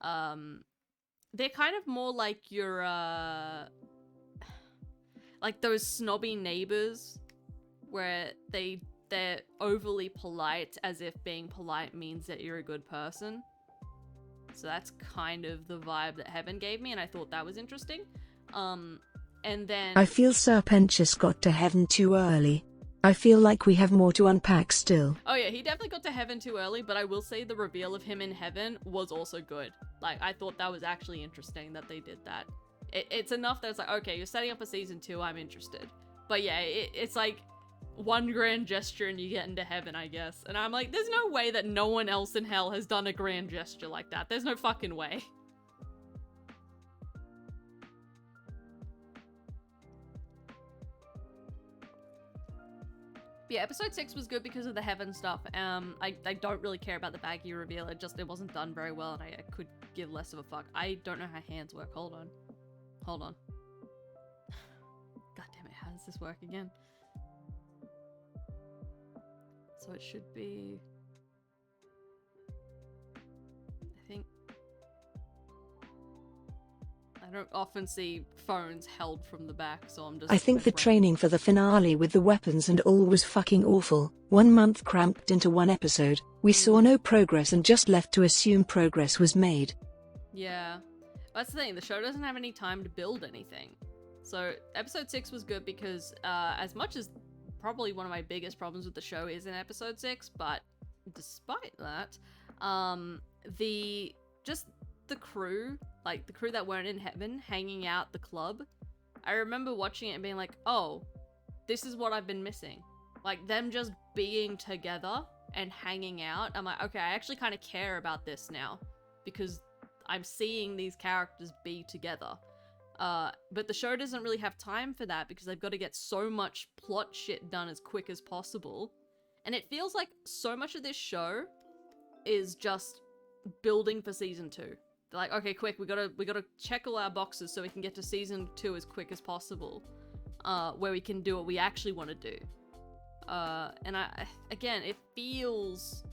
They're kind of more like your, like those snobby neighbors where they're overly polite as if being polite means that you're a good person. So that's kind of the vibe that Heaven gave me, and I thought that was interesting. And then I feel Serpentius got to heaven too early. I feel like we have more to unpack still. Oh yeah, he definitely got to heaven too early, but I will say the reveal of him in heaven was also good. Like, I thought that was actually interesting that they did that. It's enough that it's like, okay, you're setting up a season 2, I'm interested. But yeah, it's like one grand gesture and you get into heaven, I guess. And I'm like, there's no way that no one else in hell has done a grand gesture like that. There's no fucking way. Yeah, episode 6 was good because of the heaven stuff. I don't really care about the baggy reveal. It wasn't done very well, and I could give less of a fuck. I don't know how hands work. Hold on. God damn it, how does this work again? So it should be... I think... I don't often see phones held from the back, so I'm just... I think the training for the finale with the weapons and all was fucking awful. 1 month cramped into one episode. We saw no progress and just left to assume progress was made. Yeah. That's the thing, the show doesn't have any time to build anything. So episode 6 was good because as much as probably one of my biggest problems with the show is in episode 6, but despite that, the crew, like the crew that weren't in heaven, hanging out the club, I remember watching it and being like, oh, this is what I've been missing. Like them just being together and hanging out. I'm like, okay, I actually kind of care about this now because I'm seeing these characters be together. But the show doesn't really have time for that because they've got to get so much plot shit done as quick as possible. And it feels like so much of this show is just building for season 2. They're like, okay, quick, we gotta check all our boxes so we can get to season 2 as quick as possible, where we can do what we actually want to do. And again, it feels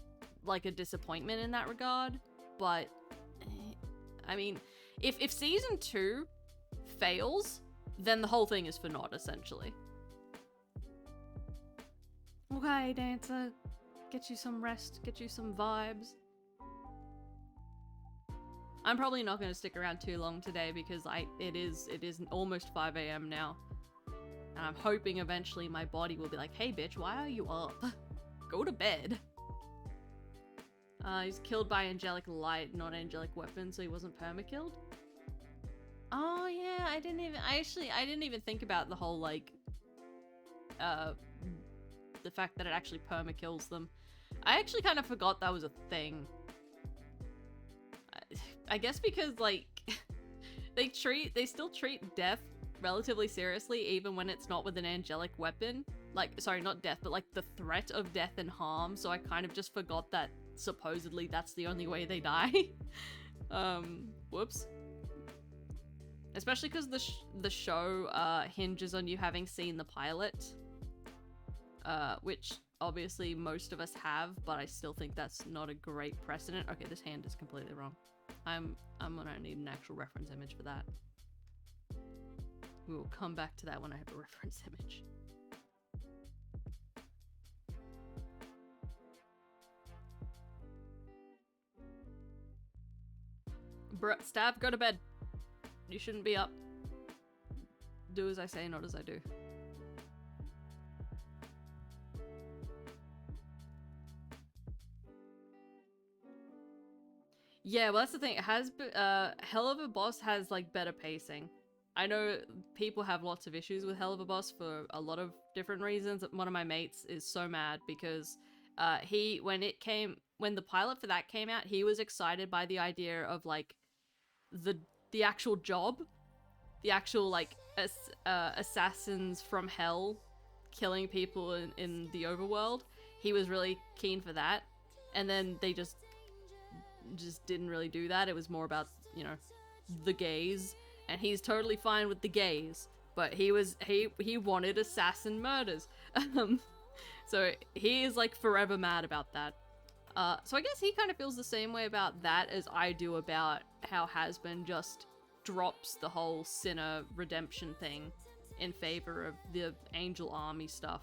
like a disappointment in that regard, but I mean, if season 2 fails, then the whole thing is for naught, essentially. Okay, dancer, get you some rest, get you some vibes. I'm probably not going to stick around too long today because it is almost 5 a.m. now. And I'm hoping eventually my body will be like, hey bitch, why are you up? Go to bed. He's killed by angelic light, not angelic weapon, so he wasn't perma-killed? Oh yeah, I didn't even think about the whole, like, the fact that it actually perma-kills them. I actually kind of forgot that was a thing. I guess because, like, they still treat death relatively seriously, even when it's not with an angelic weapon. Like, sorry, not death, but like the threat of death and harm, so I kind of just forgot that supposedly that's the only way they die. Whoops. Especially because the show hinges on you having seen the pilot, which obviously most of us have, but I still think that's not a great precedent. Okay, this hand is completely wrong. I'm gonna need an actual reference image for that. We will come back to that when I have a reference image. Bruh, Stab, go to bed. You shouldn't be up. Do as I say, not as I do. Yeah, well that's the thing. It has Hell of a Boss has like better pacing. I know people have lots of issues with Hell of a Boss for a lot of different reasons. One of my mates is so mad because when the pilot for that came out, he was excited by the idea of like the actual job, the actual like assassins from hell killing people in the overworld. He was really keen for that, and then they just didn't really do that. It was more about, you know, the gays, and he's totally fine with the gays, but he wanted assassin murders. So he is like forever mad about that. So I guess he kind of feels the same way about that as I do about how Hazbin just drops the whole sinner redemption thing in favor of the angel army stuff.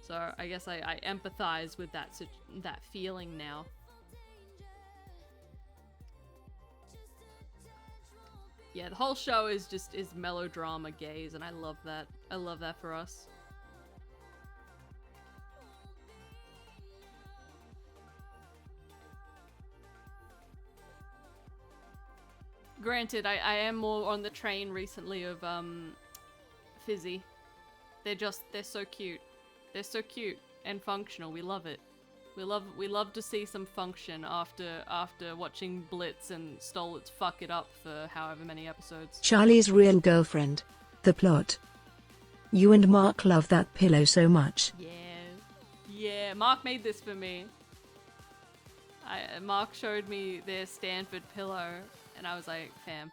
So I guess I empathize with that feeling now. Yeah, the whole show is melodrama gaze, and I love that. I love that for us. Granted, I am more on the train recently of Fizzy. They're so cute. They're so cute and functional. We love it. We love to see some function after watching Blitz and Stolitz fuck it up for however many episodes. Charlie's real girlfriend. The plot. You and Mark love that pillow so much. Yes. Yeah, Mark made this for me. Mark showed me their Stanford pillow, and I was like, fam,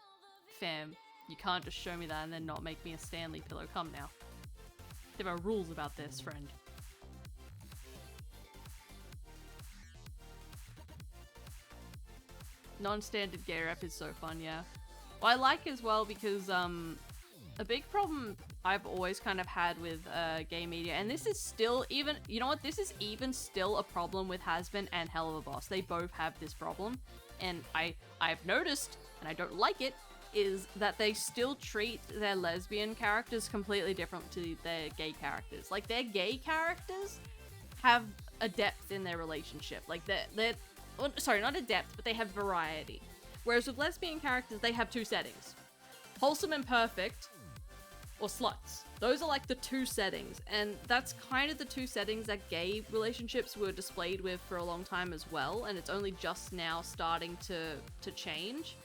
you can't just show me that and then not make me a Stanley pillow. Come now. There are rules about this, friend. Non-standard gay rep is so fun, yeah. Well, I like as well because, a big problem I've always kind of had with gay media, and this is still even, you know what, this is even still a problem with Hazbin and Hell of a Boss. They both have this problem, and I've noticed, and I don't like it, is that they still treat their lesbian characters completely different to their gay characters. Like, their gay characters have a depth in their relationship. Like, they're sorry, not a depth, but they have variety. Whereas with lesbian characters, they have two settings. Wholesome and perfect, or sluts. Those are like the two settings, and that's kind of the two settings that gay relationships were displayed with for a long time as well, and it's only just now starting to change.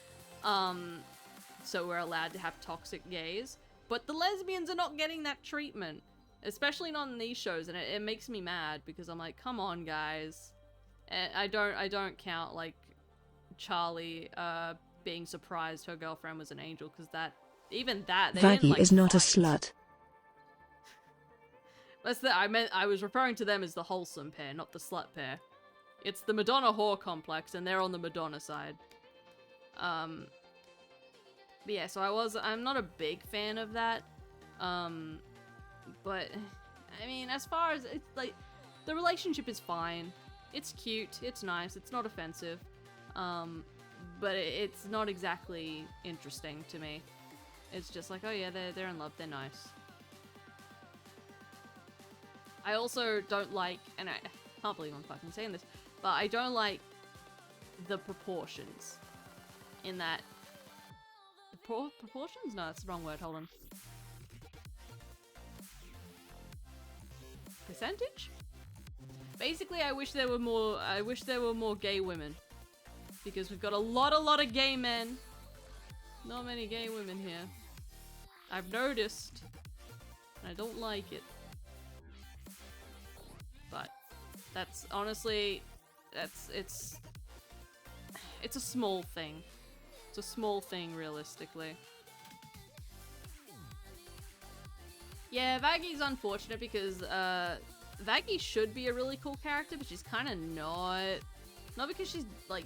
So we're allowed to have toxic gays, but the lesbians are not getting that treatment, especially not in these shows, and it makes me mad because I'm like, come on, guys. And I don't count like Charlie being surprised her girlfriend was an angel, because even that they didn't, Vaggie like, is not a fight. slut. That's I was referring to them as the wholesome pair, not the slut pair. It's the Madonna whore complex, and they're on the Madonna side. But yeah, so I'm not a big fan of that. But I mean, as far as it's like, the relationship is fine. It's cute, it's nice, it's not offensive. But it's not exactly interesting to me. It's just like, oh yeah, they're in love, they're nice. I also don't like, and I can't believe I'm fucking saying this, but I don't like the proportions in that. Proportions? No, that's the wrong word, hold on. Percentage? Basically, I wish there were more gay women. Because we've got a lot of gay men. Not many gay women here. I've noticed. And I don't like it. But that's honestly, it's a small thing. It's a small thing, realistically. Yeah, Vaggie's unfortunate because Vaggie should be a really cool character, but she's kind of not. Not because she's like,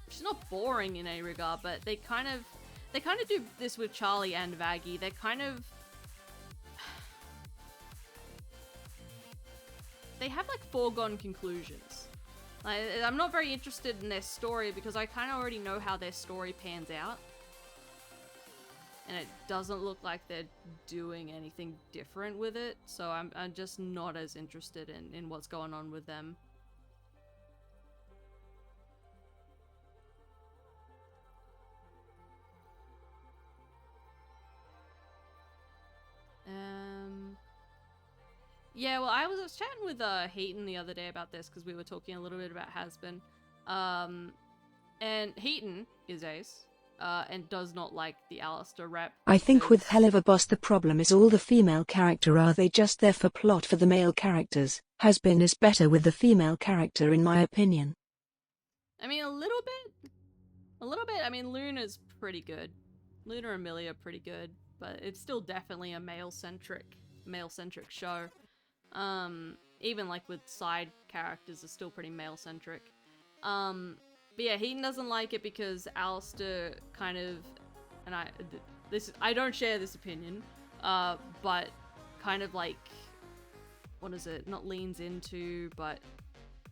she's not boring in any regard, but they kind of do this with Charlie and Vaggie. They're kind of, they have like foregone conclusions. Like, I'm not very interested in their story because I kind of already know how their story pans out. And it doesn't look like they're doing anything different with it, so I'm just not as interested in what's going on with them. Yeah, well, I was chatting with Heaton the other day about this because we were talking a little bit about Hazbin. And Heaton is ace, and does not like the Alistair rep. I think with Hell of a Boss the problem is all the female character, are they just there for plot for the male characters? Hazbin is better with the female character in my opinion. I mean, a little bit. I mean, Luna's pretty good. Luna and Millie are pretty good, but it's still definitely a male-centric show. Even like with side characters are still pretty male-centric. But yeah, Heaton doesn't like it because Alistair kind of, and I don't share this opinion, but kind of like, what is it? Not leans into, but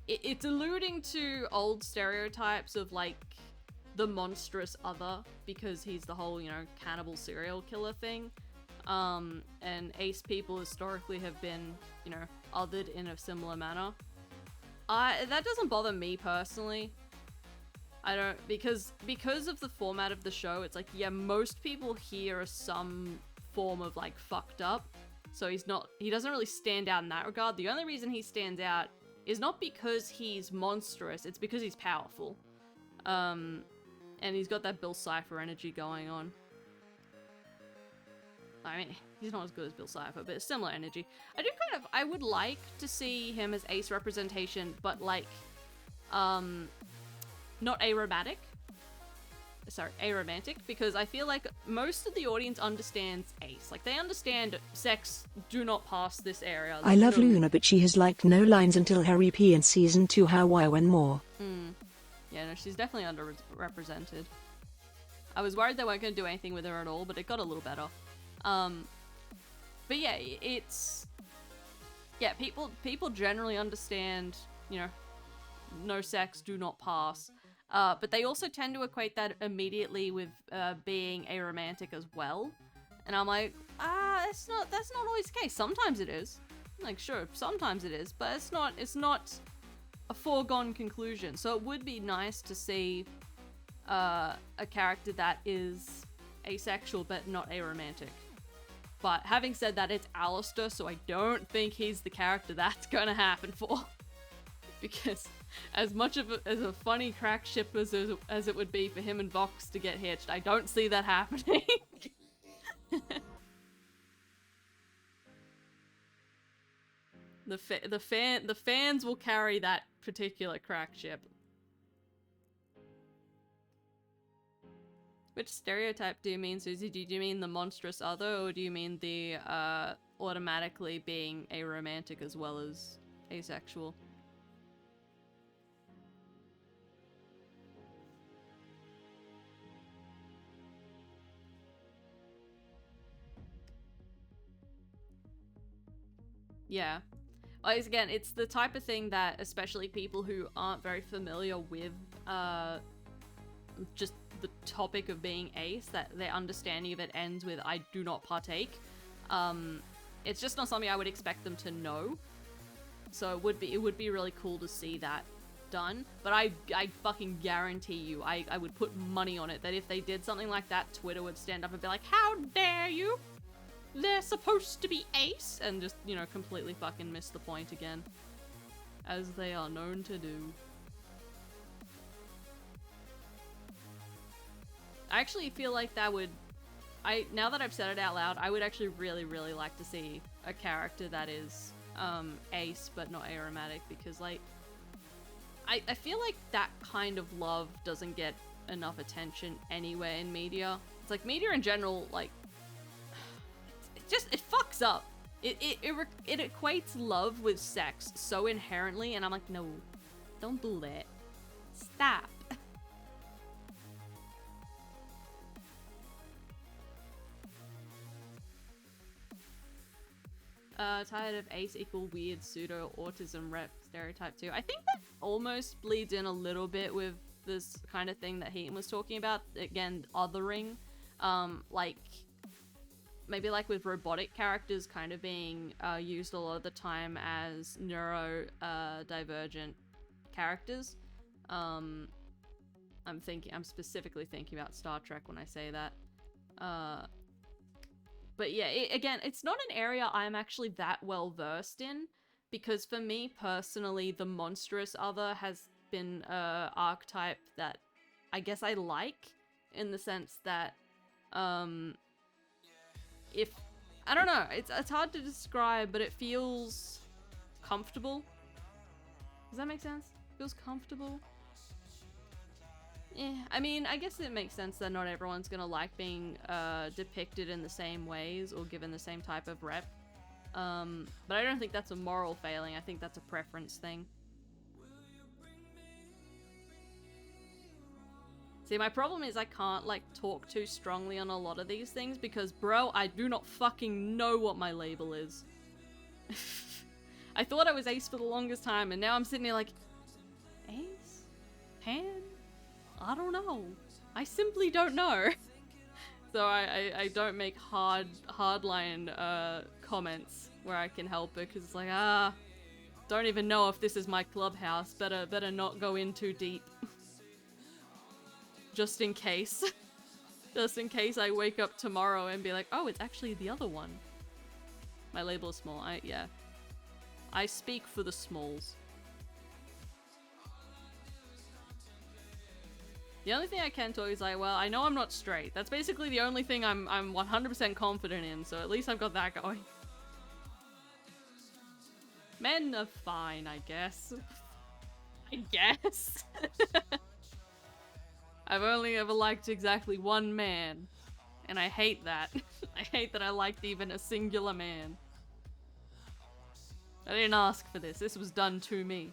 it's alluding to old stereotypes of like the monstrous other, because he's the whole, you know, cannibal serial killer thing. And ace people historically have been, you know, othered in a similar manner. That doesn't bother me personally. I don't, because of the format of the show, it's like, yeah, most people here are some form of like fucked up. So he doesn't really stand out in that regard. The only reason he stands out is not because he's monstrous, it's because he's powerful. And he's got that Bill Cipher energy going on. I mean, he's not as good as Bill Cipher, but it's similar energy. I would like to see him as ace representation, but like, not aromantic. Sorry, aromantic, because I feel like most of the audience understands ace. Like, they understand sex do not pass this area. I love Luna, but she has like no lines until her EP in season 2. How, why, when more? Yeah, no, she's definitely underrepresented. I was worried they weren't going to do anything with her at all, but it got a little better. But yeah, it's... Yeah, people generally understand, you know, no sex, do not pass. But they also tend to equate that immediately with being aromantic as well. And I'm like, that's not always the case. Sometimes it is. Like, sure, sometimes it is, but it's not a foregone conclusion. So it would be nice to see a character that is asexual but not aromantic. But having said that, it's Alistair, so I don't think he's the character that's gonna happen for. Because as much of as a funny crack ship as it would be for him and Vox to get hitched, I don't see that happening. The fans will carry that particular crack ship. Which stereotype do you mean, Susie? Do you mean the monstrous other, or do you mean the automatically being aromantic as well as asexual? Yeah. Again, it's the type of thing that especially people who aren't very familiar with just the topic of being ace, that their understanding of it ends with "I do not partake." It's just not something I would expect them to know. So it would be really cool to see that done. But I fucking guarantee you, I would put money on it that if they did something like that, Twitter would stand up and be like, "How dare you? They're supposed to be ace," and just, you know, completely fucking miss the point again, as they are known to do. I actually feel like that would... now that I've said it out loud, I would actually really, really like to see a character that is ace but not aromatic, because, like, I feel like that kind of love doesn't get enough attention anywhere in media. It's like, media in general, like, it fucks up. It equates love with sex so inherently, and I'm like, no, don't do that. Stop. Tired of ace equal weird pseudo autism rep stereotype too. I think that almost bleeds in a little bit with this kind of thing that Heaton was talking about. Again, othering. Like, maybe like with robotic characters kind of being used a lot of the time as neurodivergent characters. I'm specifically thinking about Star Trek when I say that. But yeah, again, it's not an area I'm actually that well versed in, because for me personally, the monstrous other has been an archetype that I guess I like, in the sense that, if, I don't know, it's hard to describe, but it feels comfortable. Does that make sense? It feels comfortable. Yeah, I mean, I guess it makes sense that not everyone's gonna like being depicted in the same ways or given the same type of rep. But I don't think that's a moral failing. I think that's a preference thing. See, my problem is I can't, like, talk too strongly on a lot of these things because, bro, I do not fucking know what my label is. I thought I was ace for the longest time, and now I'm sitting here like, ace? Pan? I don't know. I simply don't know. So I don't make hardline comments where I can help it, because it's like, don't even know if this is my clubhouse. Better not go in too deep. Just in case. Just in case I wake up tomorrow and be like, oh, it's actually the other one. My label is small. Yeah. I speak for the smalls. The only thing I can tell you is like, well, I know I'm not straight. That's basically the only thing I'm 100% confident in, so at least I've got that going. Men are fine, I guess. I guess. I've only ever liked exactly one man, and I hate that. I hate that I liked even a singular man. I didn't ask for this. This was done to me.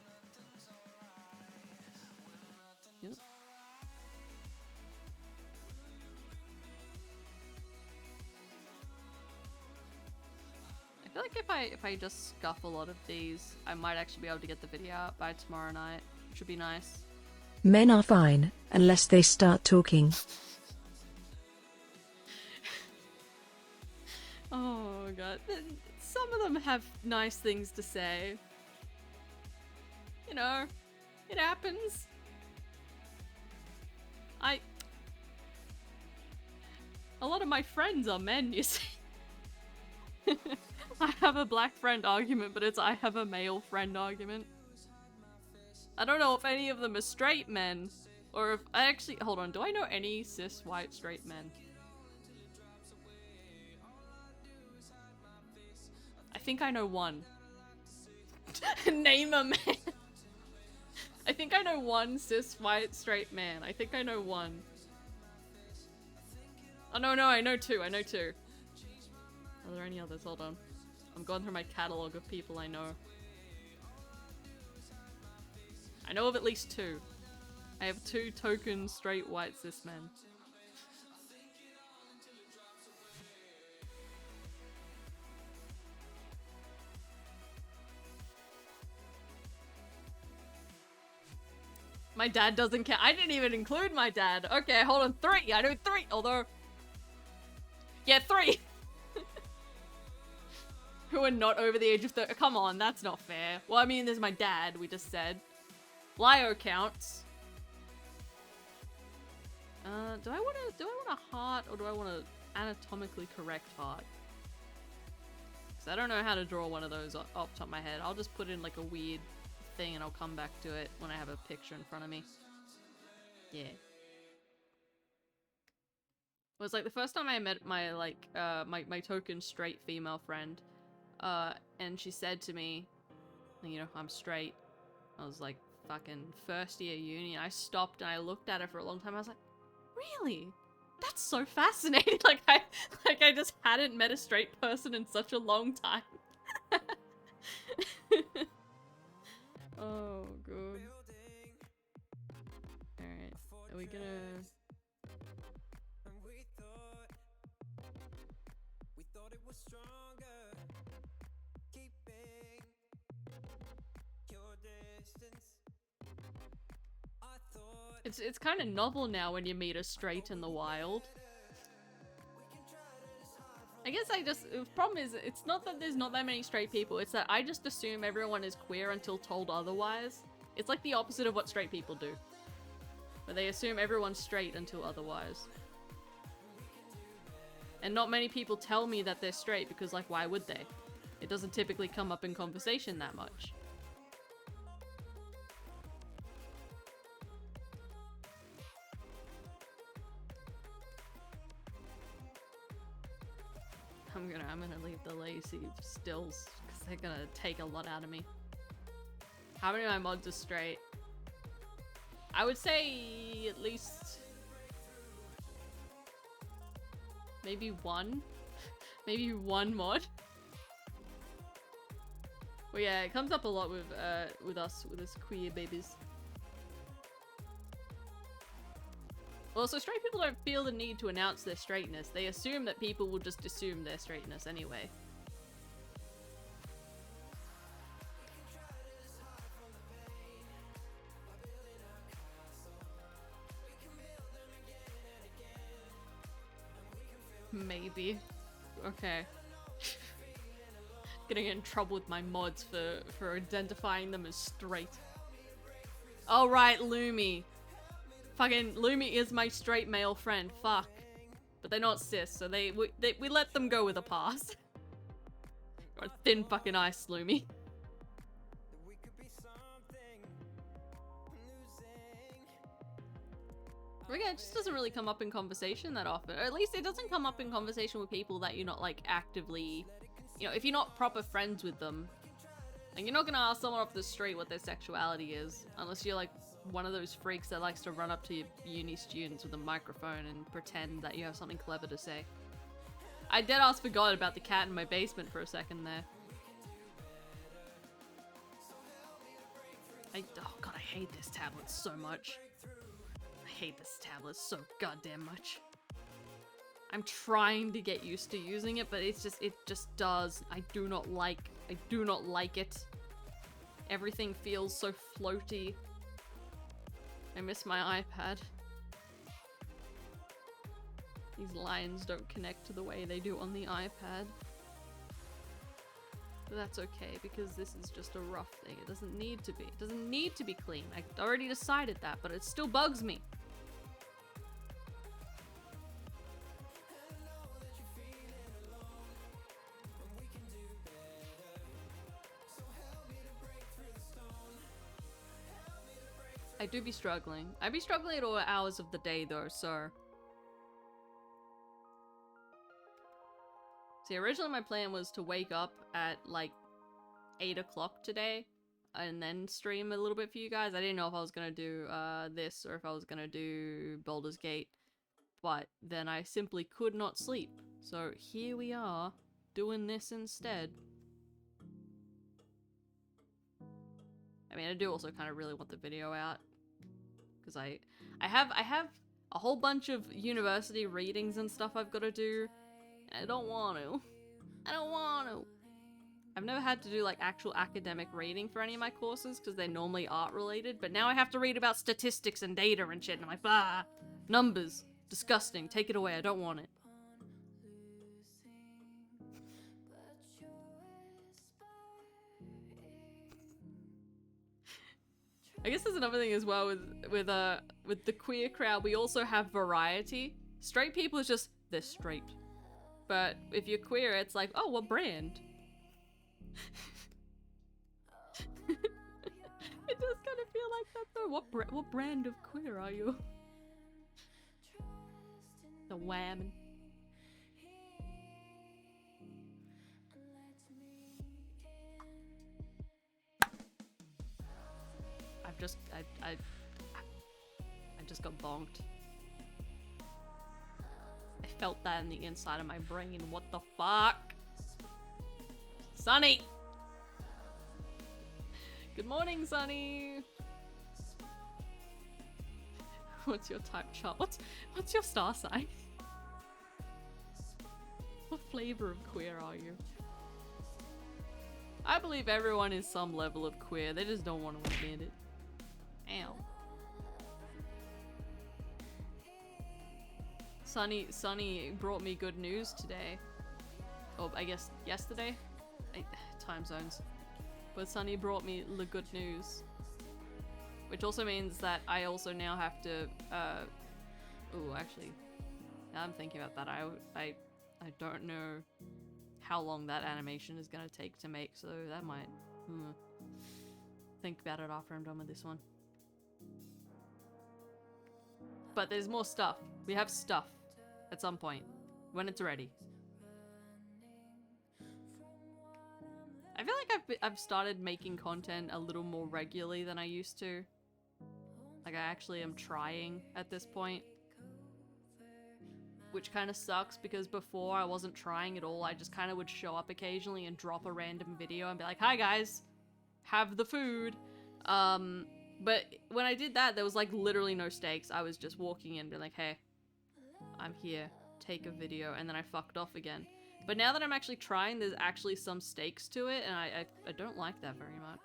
Yep. I feel like if I just scuff a lot of these, I might actually be able to get the video out by tomorrow night, which would be nice. Men are fine, unless they start talking. Oh god. Some of them have nice things to say. You know, it happens. A lot of my friends are men, you see. I have a black friend argument, but it's I have a male friend argument. I don't know if any of them are straight men, or if I actually- hold on, do I know any cis white straight men? I think I know one. Name a man. I think I know one cis white straight man. I think I know one. Oh no, I know two. Are there any others? Hold on. I'm going through my catalog of people I know. I know of at least two. I have two token straight white cis men. My dad doesn't count. I didn't even include my dad. Okay, hold on. 3. I know 3. Although, yeah, 3. Who are not over the age of 30. Come on, that's not fair. Well, I mean, there's my dad. We just said. Lio counts. Do I want a heart or do I want an anatomically correct heart? Because I don't know how to draw one of those off the top of my head. I'll just put in like a weird thing and I'll come back to it when I have a picture in front of me. Yeah. It was like the first time I met my like my token straight female friend, and she said to me, you know, I'm straight. I was like fucking first year uni. I stopped and I looked at her for a long time. I was like, really? That's so fascinating. like I just hadn't met a straight person in such a long time. Oh god. Alright. Are we gonna... It's kind of novel now when you meet a straight in the wild. I guess the problem is, it's not that there's not that many straight people, it's that I just assume everyone is queer until told otherwise. It's like the opposite of what straight people do. But they assume everyone's straight until otherwise. And not many people tell me that they're straight because, like, why would they? It doesn't typically come up in conversation that much. I'm gonna leave the lazy stills because they're gonna take a lot out of me. How many of my mods are straight? I would say at least maybe one. Maybe one mod. Well, yeah, it comes up a lot with us queer babies. Also, straight people don't feel the need to announce their straightness. They assume that people will just assume their straightness anyway. Maybe. Okay. Gonna get in trouble with my mods for identifying them as straight. Oh right, Lumi. Fucking Lumi is my straight male friend. Fuck. But they're not cis, so we let them go with a pass. Or thin fucking ice, Lumi. Again, it just doesn't really come up in conversation that often. Or at least it doesn't come up in conversation with people that you're not, like, actively... You know, if you're not proper friends with them, and you're not gonna ask someone off the street what their sexuality is, unless you're, like, one of those freaks that likes to run up to your uni students with a microphone and pretend that you have something clever to say. I deadass forgot about the cat in my basement for a second there. Oh god, I hate this tablet so much. I hate this tablet so goddamn much. I'm trying to get used to using it, but it just does. I do not like it. Everything feels so floaty. I miss my iPad. These lines don't connect to the way they do on the iPad. But that's okay, because this is just a rough thing. It doesn't need to be. It doesn't need to be clean. I already decided that, but it still bugs me. I do be struggling. I be struggling at all hours of the day though, so... See, originally my plan was to wake up at like 8 o'clock today and then stream a little bit for you guys. I didn't know if I was gonna do this or if I was gonna do Baldur's Gate, but then I simply could not sleep. So here we are, doing this instead. I mean, I do also kind of really want the video out, because I have a whole bunch of university readings and stuff I've got to do. I don't want to. I don't want to. I've never had to do like actual academic reading for any of my courses because they're normally art related, but now I have to read about statistics and data and shit, and I'm like, bah, numbers, disgusting, take it away, I don't want it. I guess there's another thing as well with the queer crowd. We also have variety. Straight people is just, they're straight. But if you're queer, it's like, oh, what brand? It does kind of feel like that though. What brand of queer are you? The whammon. I just got bonked. I felt that in the inside of my brain. What the fuck? Sunny! Good morning, Sunny! What's your type chart? What's your star sign? What flavor of queer are you? I believe everyone is some level of queer. They just don't want to admit it. Ow. Sunny brought me good news today. Oh, I guess yesterday? Time zones. But Sunny brought me the good news. Which also means that I also now have to, ooh, actually, now I'm thinking about that. I don't know how long that animation is gonna take to make, so that might, think about it after I'm done with this one. But there's more stuff. We have stuff at some point when it's ready. I feel like I've started making content a little more regularly than I used to. Like I actually am trying at this point. Which kind of sucks because before I wasn't trying at all. I just kind of would show up occasionally and drop a random video and be like, hi guys, have the food. But when I did that, there was like literally no stakes. I was just walking in and being like, hey, I'm here, take a video, and then I fucked off again. But now that I'm actually trying, there's actually some stakes to it, and I don't like that very much.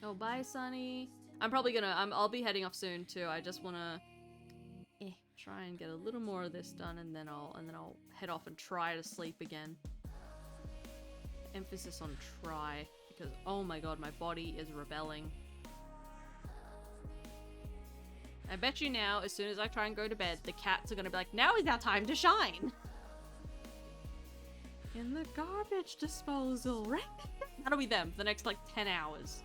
Oh, bye, Sunny. I'm probably gonna, I'll be heading off soon too. I just wanna try and get a little more of this done, and then I'll head off and try to sleep again. Emphasis on try, because oh my god, my body is rebelling. I bet you now, as soon as I try and go to bed, the cats are gonna be like, now is our time to shine! In the garbage disposal, right? That'll be them for the next like 10 hours.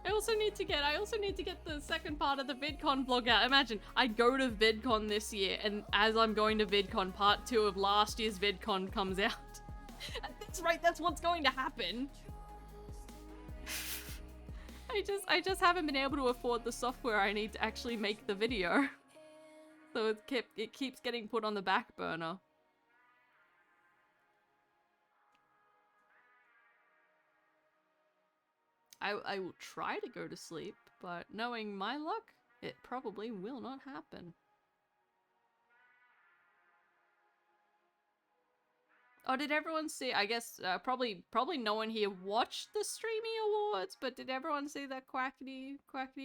I also need to get the second part of the VidCon vlog out. Imagine, I go to VidCon this year, and as I'm going to VidCon, part 2 of last year's VidCon comes out. That's right, that's what's going to happen. I just haven't been able to afford the software I need to actually make the video. So it keeps getting put on the back burner. I will try to go to sleep, but knowing my luck, it probably will not happen. Oh, did everyone see? I guess probably no one here watched the Streamy Awards, but did everyone see that Quackity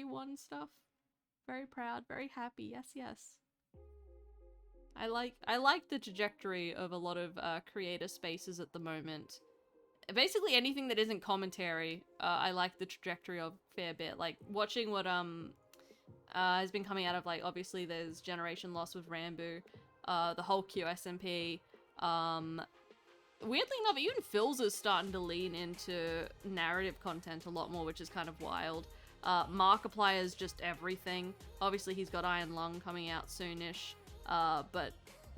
won stuff? Very proud, very happy. Yes, yes. I like the trajectory of a lot of creator spaces at the moment. Basically anything that isn't commentary, I like the trajectory of a fair bit. Like watching what has been coming out of, like, obviously there's Generation Lost with Rambo, the whole QSMP. Weirdly enough, even Phil's is starting to lean into narrative content a lot more, which is kind of wild. Markiplier's just everything. Obviously he's got Iron Lung coming out soonish, but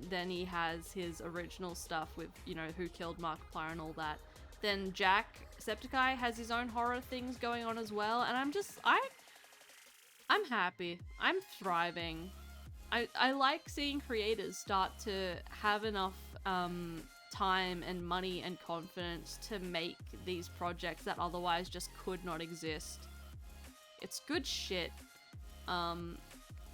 then he has his original stuff with, you know, Who Killed Markiplier and all that. Then Jacksepticeye has his own horror things going on as well, and I'm happy. I'm thriving. I like seeing creators start to have enough time and money and confidence to make these projects that otherwise just could not exist. It's good shit.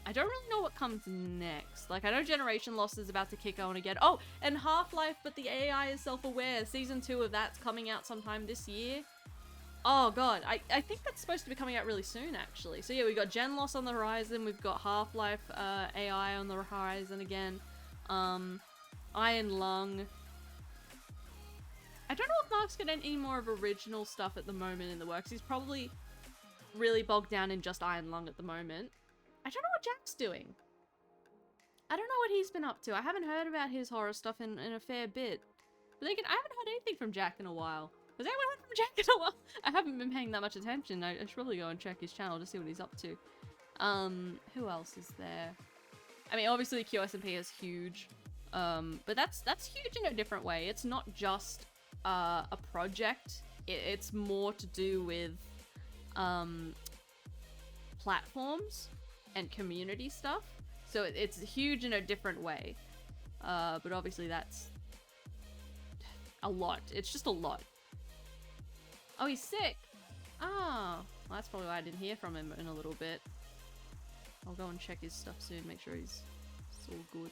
I don't really know what comes next. Like, I know Generation Lost is about to kick on again. Oh, and Half-Life, but the AI is self-aware. Season 2 of that's coming out sometime this year. Oh god, I think that's supposed to be coming out really soon, actually. So yeah, we've got Gen Lost on the horizon, we've got Half-Life AI on the horizon again. Iron Lung. I don't know if Mark's got any more of original stuff at the moment in the works. He's probably really bogged down in just Iron Lung at the moment. I don't know what Jack's doing. I don't know what he's been up to. I haven't heard about his horror stuff in a fair bit. But then again, I haven't heard anything from Jack in a while. Has anyone heard from Jack in a while? I haven't been paying that much attention. I should probably go and check his channel to see what he's up to. Who else is there? I mean, obviously QSMP is huge. But that's huge in a different way. It's not just a project. It's more to do with platforms and community stuff. So it's huge in a different way. But obviously that's a lot. It's just a lot. Oh, he's sick. Oh, well, that's probably why I didn't hear from him in a little bit. I'll go and check his stuff soon, make sure he's all good.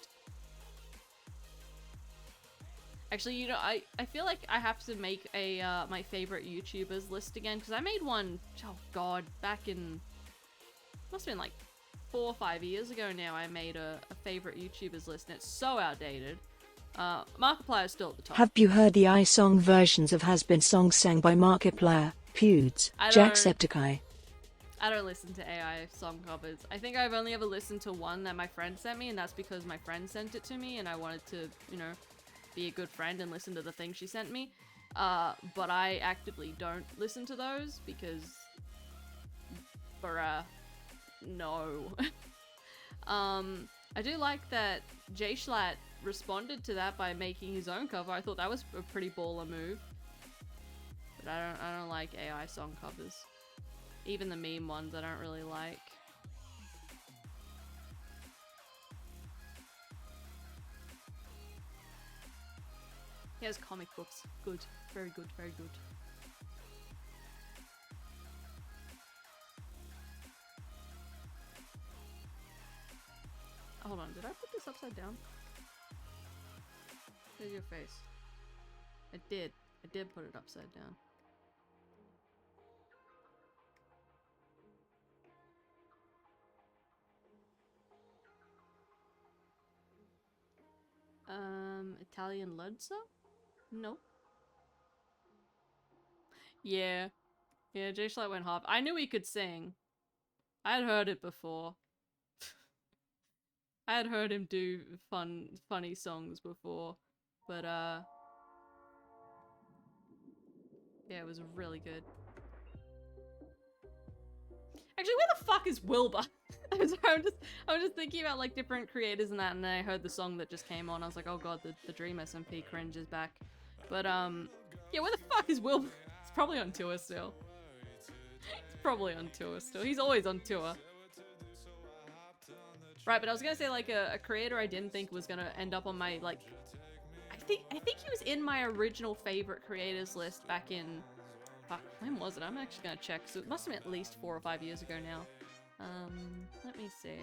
Actually, you know, I feel like I have to make a my favorite YouTubers list again, because I made one, oh god, back in, must have been like 4 or 5 years ago now. I made a favorite YouTubers list, and it's so outdated. Markiplier is still at the top. Have you heard the iSong versions of Hazbin songs sang by Markiplier, Pewds, Jacksepticeye? I don't listen to AI song covers. I think I've only ever listened to one that my friend sent me, and that's because my friend sent it to me, and I wanted to, you know, be a good friend and listen to the thing she sent me. But I actively don't listen to those because, bruh, no. I do like that J Schlatt responded to that by making his own cover. I thought that was a pretty baller move. But I don't like AI song covers. Even the meme ones I don't really like. He has comic books. Good. Very good, very good. Hold on, did I put this upside down? There's your face. I did put it upside down. Italian Luzzo? No. Yeah. Yeah, J Schlatt went half. I knew he could sing. I'd heard it before. I had heard him do funny songs before. But, yeah, it was really good. Actually, where the fuck is Wilbur? I'm just thinking about like different creators and that, and then I heard the song that just came on. I was like, oh god, the Dream SMP cringe is back. But yeah, where the fuck is Wilbur? He's probably on tour still. He's probably on tour still. He's always on tour. Right, but I was gonna say like a creator I didn't think was gonna end up on my like. I think he was in my original favorite creators list back in. Fuck, when was it? I'm actually gonna check. So it must have been at least 4 or 5 years ago now. Let me see.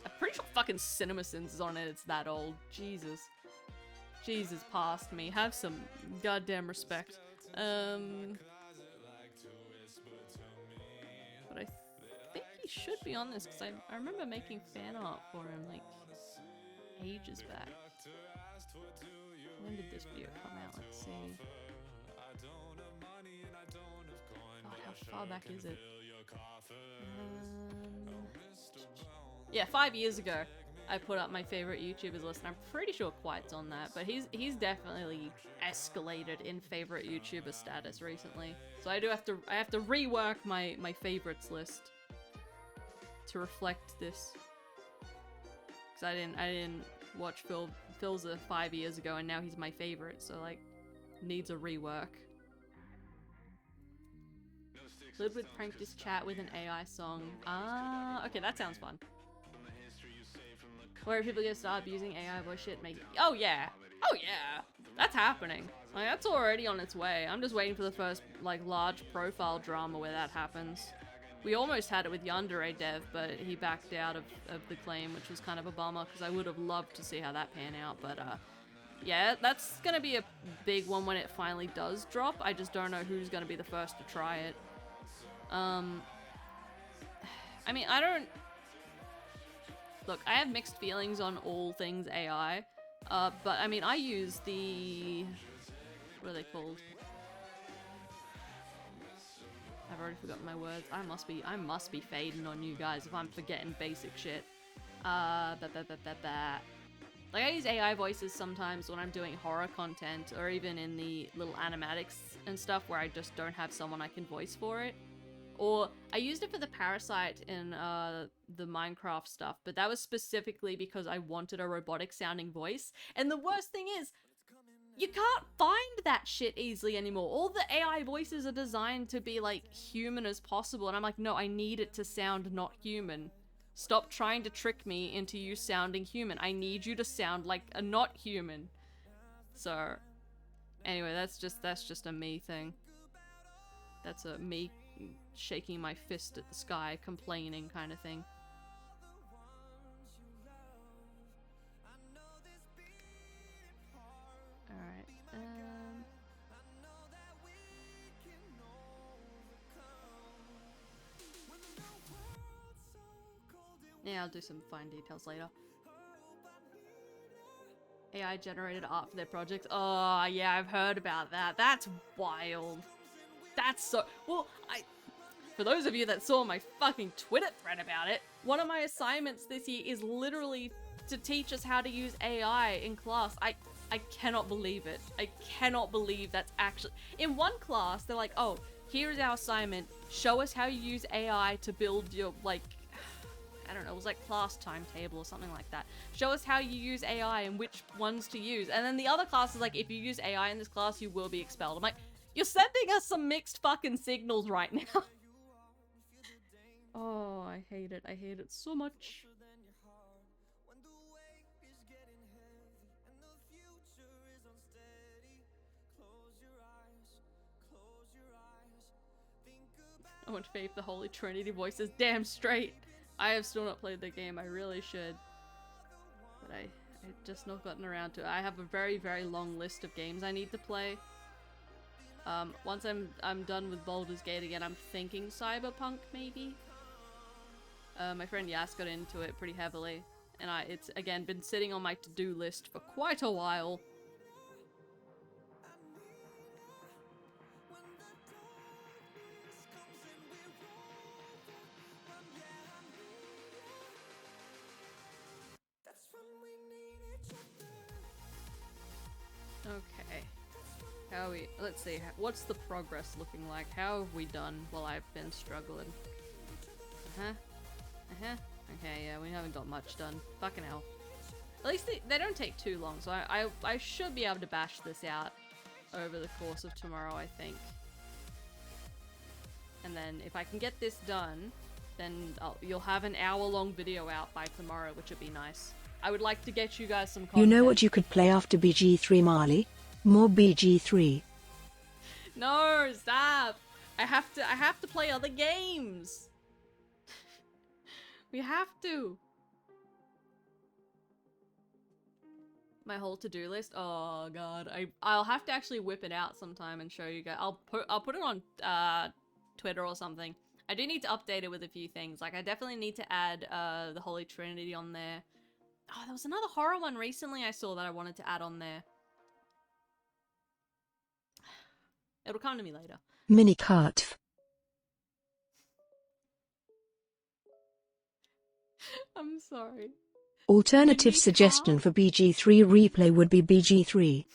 I'm pretty sure fucking CinemaSins is on it. It's that old. Jesus. Jesus past me. Have some goddamn respect. But I think he should be on this because I remember making fan art for him like ages back. When did this video come out? Let's see. God, how far back is it? Yeah, 5 years ago, I put up my favorite YouTubers list, and I'm pretty sure Quiet's on that. But he's definitely escalated in favorite YouTuber status recently. So I have to rework my favorites list to reflect this. Because I didn't watch Phil's 5 years ago, and now he's my favorite. So like, needs a rework. Ludwig pranked his chat with an AI song. Ah, okay, that sounds fun. Where people just start abusing AI voice shit, make. Oh yeah, oh yeah, that's happening. Like that's already on its way. I'm just waiting for the first like large profile drama where that happens. We almost had it with Yandere Dev, but he backed out of the claim, which was kind of a bummer because I would have loved to see how that pan out. But yeah, that's gonna be a big one when it finally does drop. I just don't know who's gonna be the first to try it. I mean, I don't... Look, I have mixed feelings on all things AI, but I mean, I use the... What are they called? I've already forgotten my words. I must be fading on you guys if I'm forgetting basic shit. Like, I use AI voices sometimes when I'm doing horror content, or even in the little animatics and stuff where I just don't have someone I can voice for it. Or I used it for the Parasite in the Minecraft stuff, but that was specifically because I wanted a robotic sounding voice. And the worst thing is, you can't find that shit easily anymore. All the AI voices are designed to be like human as possible, and I'm like, no, I need it to sound not human. Stop trying to trick me into you sounding human. I need you to sound like a not human. So, anyway, that's just a me thing. That's a me shaking my fist at the sky, complaining kind of thing. Alright, yeah, I'll do some fine details later. AI generated art for their projects. Oh, yeah, I've heard about that. That's wild. That's so... Well, for those of you that saw my fucking Twitter thread about it, one of my assignments this year is literally to teach us how to use AI in class. I cannot believe it. I cannot believe that's actually... In one class, they're like, oh, here's our assignment. Show us how you use AI to build your, like... I don't know, it was like class timetable or something like that. Show us how you use AI and which ones to use. And then the other class is like, if you use AI in this class, you will be expelled. I'm like, you're sending us some mixed fucking signals right now. Oh, I hate it. I hate it so much. I want to fave the Holy Trinity voices. Damn straight. I have still not played the game. I really should. But I just not gotten around to it. I have a very, very long list of games I need to play. Once I'm done with Baldur's Gate again, I'm thinking Cyberpunk, maybe? My friend Yas got into it pretty heavily. And it's, again, been sitting on my to-do list for quite a while. Okay. How are we? Let's see. What's the progress looking like? How have we done while I've been struggling? Okay, yeah, we haven't got much done. Fucking hell. At least they don't take too long, so I should be able to bash this out over the course of tomorrow, I think. And then if I can get this done, then you'll have an hour-long video out by tomorrow, which would be nice. I would like to get you guys some content. You know what you could play after BG3, Marley? More BG3. No, stop! I have to play other games. We have to. My whole to-do list. Oh god, I'll have to actually whip it out sometime and show you guys. I'll put it on Twitter or something. I do need to update it with a few things. Like I definitely need to add the Holy Trinity on there. Oh, there was another horror one recently I saw that I wanted to add on there. It'll come to me later. Mini cart. I'm sorry. Alternative suggestion for BG3 replay would be BG3.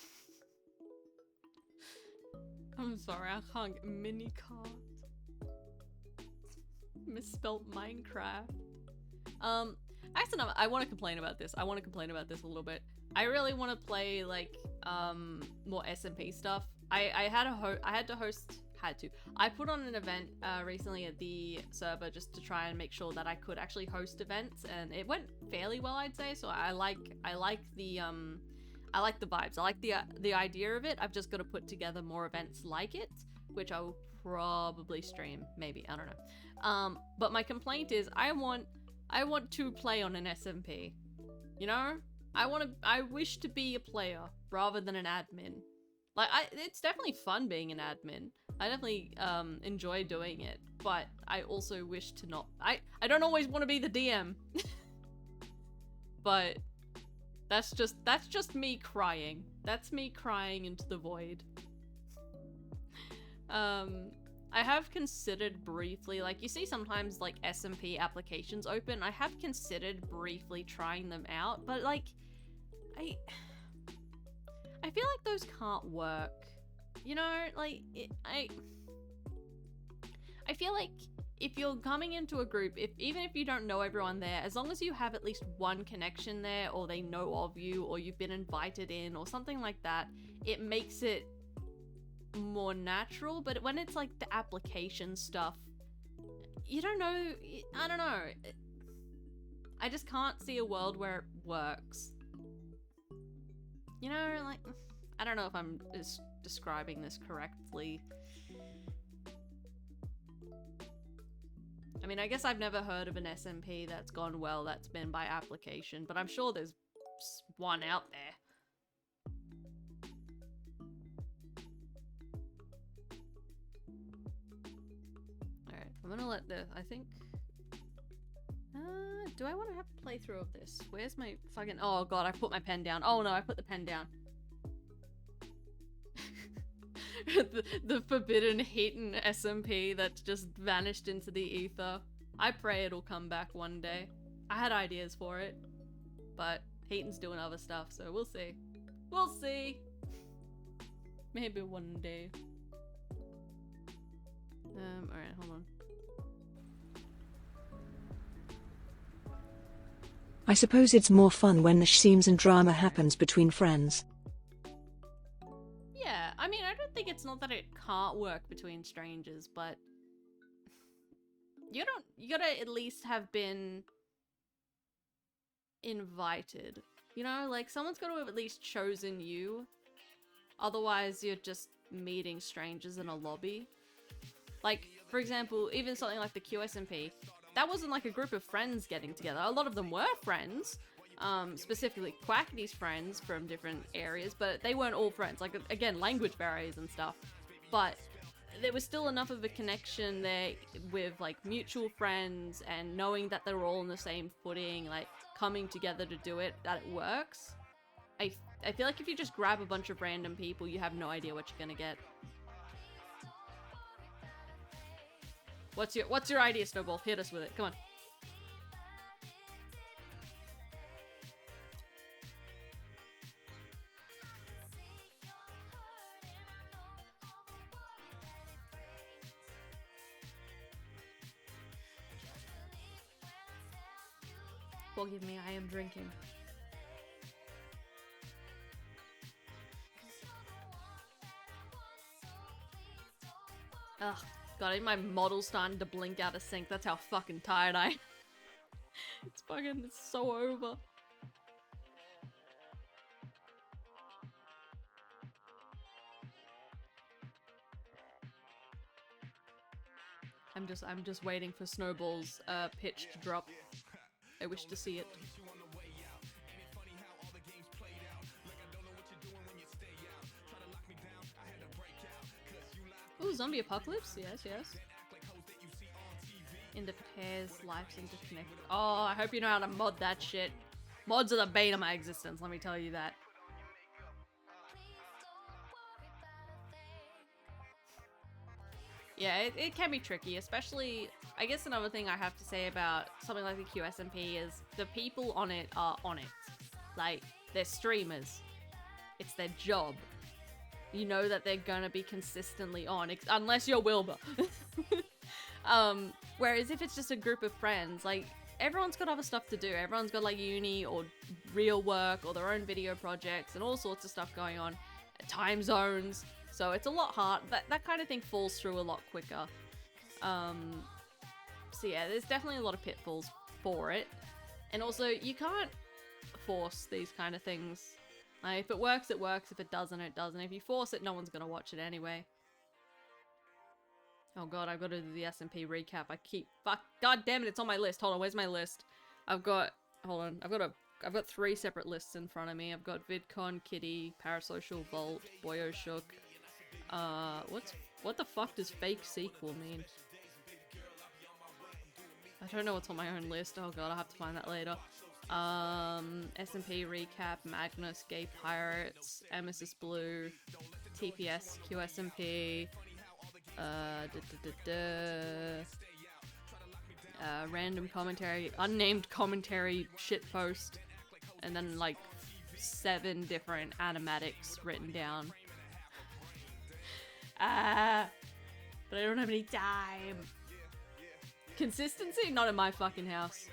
I'm sorry, I can't get mini cart. Misspelled Minecraft. Actually, no, I want to complain about this. I want to complain about this a little bit. I really want to play like more SMP stuff. I put on an event recently at the server just to try and make sure that I could actually host events, and it went fairly well, I'd say. So I like the vibes. I like the idea of it. I've just got to put together more events like it, which I will probably stream, maybe, I don't know. But my complaint is I want to play on an SMP. You know? I wish to be a player rather than an admin. Like, it's definitely fun being an admin. I definitely enjoy doing it, but I also wish to not. I don't always want to be the DM. But that's just me crying. That's me crying into the void. I have considered briefly, like you see sometimes like SMP applications open. I have considered briefly trying them out, but like I feel like those can't work. You know, like I feel like if you're coming into a group, even if you don't know everyone there, as long as you have at least one connection there, or they know of you, or you've been invited in, or something like that, it makes it more natural. But when it's like the application stuff, you don't know. I don't know. I just can't see a world where it works. You know, like, I don't know if I'm describing this correctly. I mean, I guess I've never heard of an SMP that's gone well that's been by application, but I'm sure there's one out there. Alright, I'm gonna let I think... do I want to have a playthrough of this? Where's my fucking... Oh god, I put my pen down. Oh no, I put the pen down. the forbidden Heaton SMP that just vanished into the ether. I pray it'll come back one day. I had ideas for it, but Heaton's doing other stuff, so we'll see. We'll see. Maybe one day. Alright, hold on. I suppose it's more fun when the scenes and drama happens between friends. Yeah, I mean, I don't think it's not that it can't work between strangers, but you gotta at least have been invited. You know, like someone's got to have at least chosen you. Otherwise, you're just meeting strangers in a lobby. Like, for example, even something like the QSMP, that wasn't like a group of friends getting together. A lot of them were friends, specifically Quackity's friends from different areas, but they weren't all friends. Like, again, language barriers and stuff. But there was still enough of a connection there with, like, mutual friends and knowing that they were all on the same footing, like, coming together to do it, that it works. I feel like if you just grab a bunch of random people, you have no idea what you're gonna get. What's your idea, Snowball? Hit us with it. Come on. Forgive me, I am drinking. Ugh, God, I think my model's starting to blink out of sync. That's how fucking tired I am. It's so over. I'm just waiting for Snowball's pitch to drop. I wish to see it. Ooh, zombie apocalypse? Yes, yes. Into pairs, life's interconnected. Oh, I hope you know how to mod that shit. Mods are the bane of my existence, let me tell you that. Yeah, it can be tricky, especially, I guess another thing I have to say about something like the QSMP is the people on it are on it. Like, they're streamers. It's their job. You know that they're gonna be consistently on, unless you're Wilbur. Whereas if it's just a group of friends, like, everyone's got other stuff to do. Everyone's got, like, uni or real work or their own video projects and all sorts of stuff going on. Time zones. So it's a lot hard. That kind of thing falls through a lot quicker. So yeah, there's definitely a lot of pitfalls for it. And also, you can't force these kind of things. Like, if it works, it works. If it doesn't, it doesn't. If you force it, no one's gonna watch it anyway. Oh god, I've got to do the SMP recap. God damn it, it's on my list. Hold on, where's my list? I've got 3 separate lists in front of me. I've got VidCon, Kitty, Parasocial, Vault, Boyo Shook. What the fuck does fake sequel mean? I don't know what's on my own list. Oh god, I'll have to find that later. SMP recap, Magnus, Gay Pirates, Emesis Blue, TPS, QSMP, random commentary, unnamed commentary shitpost, and then like 7 different animatics written down. But I don't have any time. Consistency? Not in my fucking house.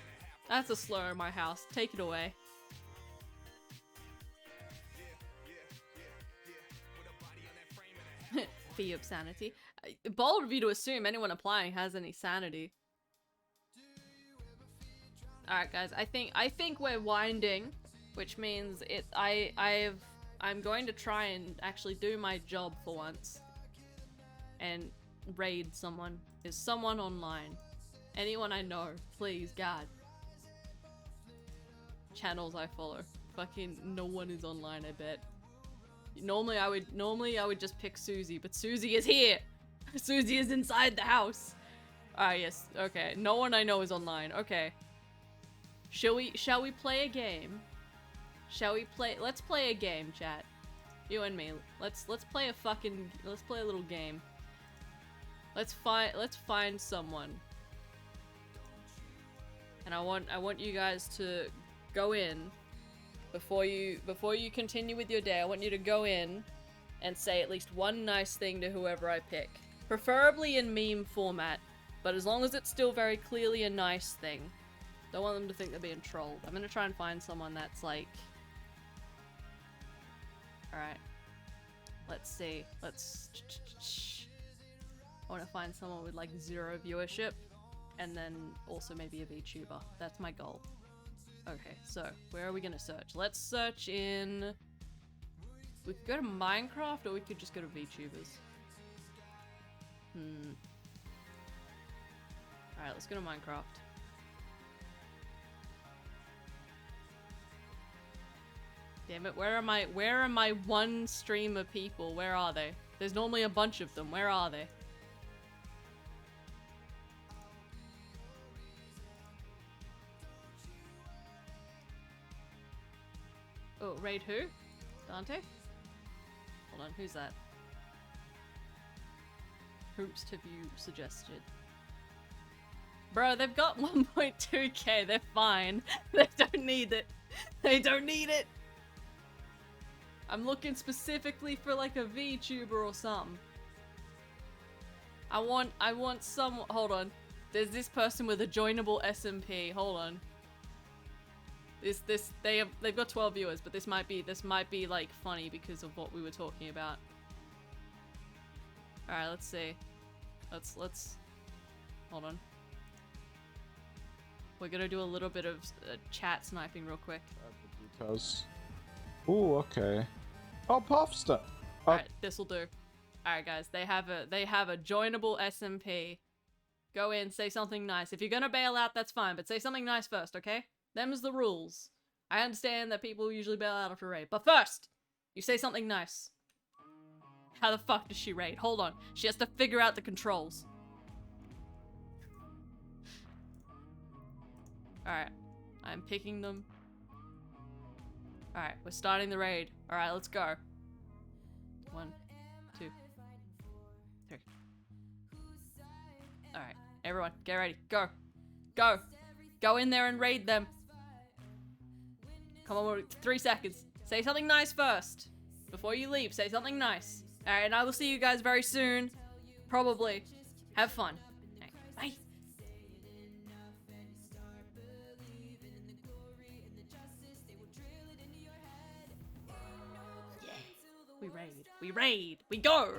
That's a slur in my house. Take it away. Fee of sanity. Bold of you to assume anyone applying has any sanity. Alright guys, I think we're winding, which means I'm going to try and actually do my job for once. And raid someone. Is someone online? Anyone I know, please, God. Channels I follow. Fucking no one is online, I bet. Normally I would just pick Susie, but Susie is here! Susie is inside the house! Ah, yes, okay. No one I know is online, okay. Shall we play a game? Let's play a game, chat. You and me. Let's play a little game. Let's find someone. And I want you guys to go in before you continue with your day. I want you to go in and say at least one nice thing to whoever I pick. Preferably in meme format, but as long as it's still very clearly a nice thing. Don't want them to think they're being trolled. I'm gonna try and find someone that's like... Alright. Let's see. I want to find someone with like 0 viewership, and then also maybe a VTuber. That's my goal. Okay, so where are we gonna search? Let's search in... We could go to Minecraft, or we could just go to VTubers. Alright, let's go to Minecraft. Damn it, where are my one streamer people? Where are they? There's normally a bunch of them. Where are they? Oh, raid who? Dante? Hold on, who's that? Whoops have you suggested? Bro, they've got 1.2k, they're fine. They don't need it. They don't need it! I'm looking specifically for like a VTuber or something. I want some- hold on. There's this person with a joinable SMP, hold on. They've got 12 viewers, but this might be like funny because of what we were talking about. All right, let's see. Let's hold on. We're gonna do a little bit of chat sniping real quick. Details. Ooh, okay. Oh, Puffster. All right, this'll do. All right, guys, they have a joinable SMP. Go in, say something nice. If you're gonna bail out, that's fine, but say something nice first, okay? Them's the rules. I understand that people usually bail out after raid, but first, you say something nice. How the fuck does she raid? Hold on, she has to figure out the controls. All right, I'm picking them. All right, we're starting the raid. All right, let's go. 1, 2, 3. All right, everyone, get ready. Go. Go. Go in there and raid them. Come on, 3 seconds. Say something nice first. Before you leave, say something nice. All right, and I will see you guys very soon. Probably. Have fun. All right, bye. Yeah. We raid. We raid. We go.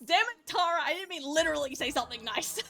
Damn it, Tara, I didn't mean literally say something nice.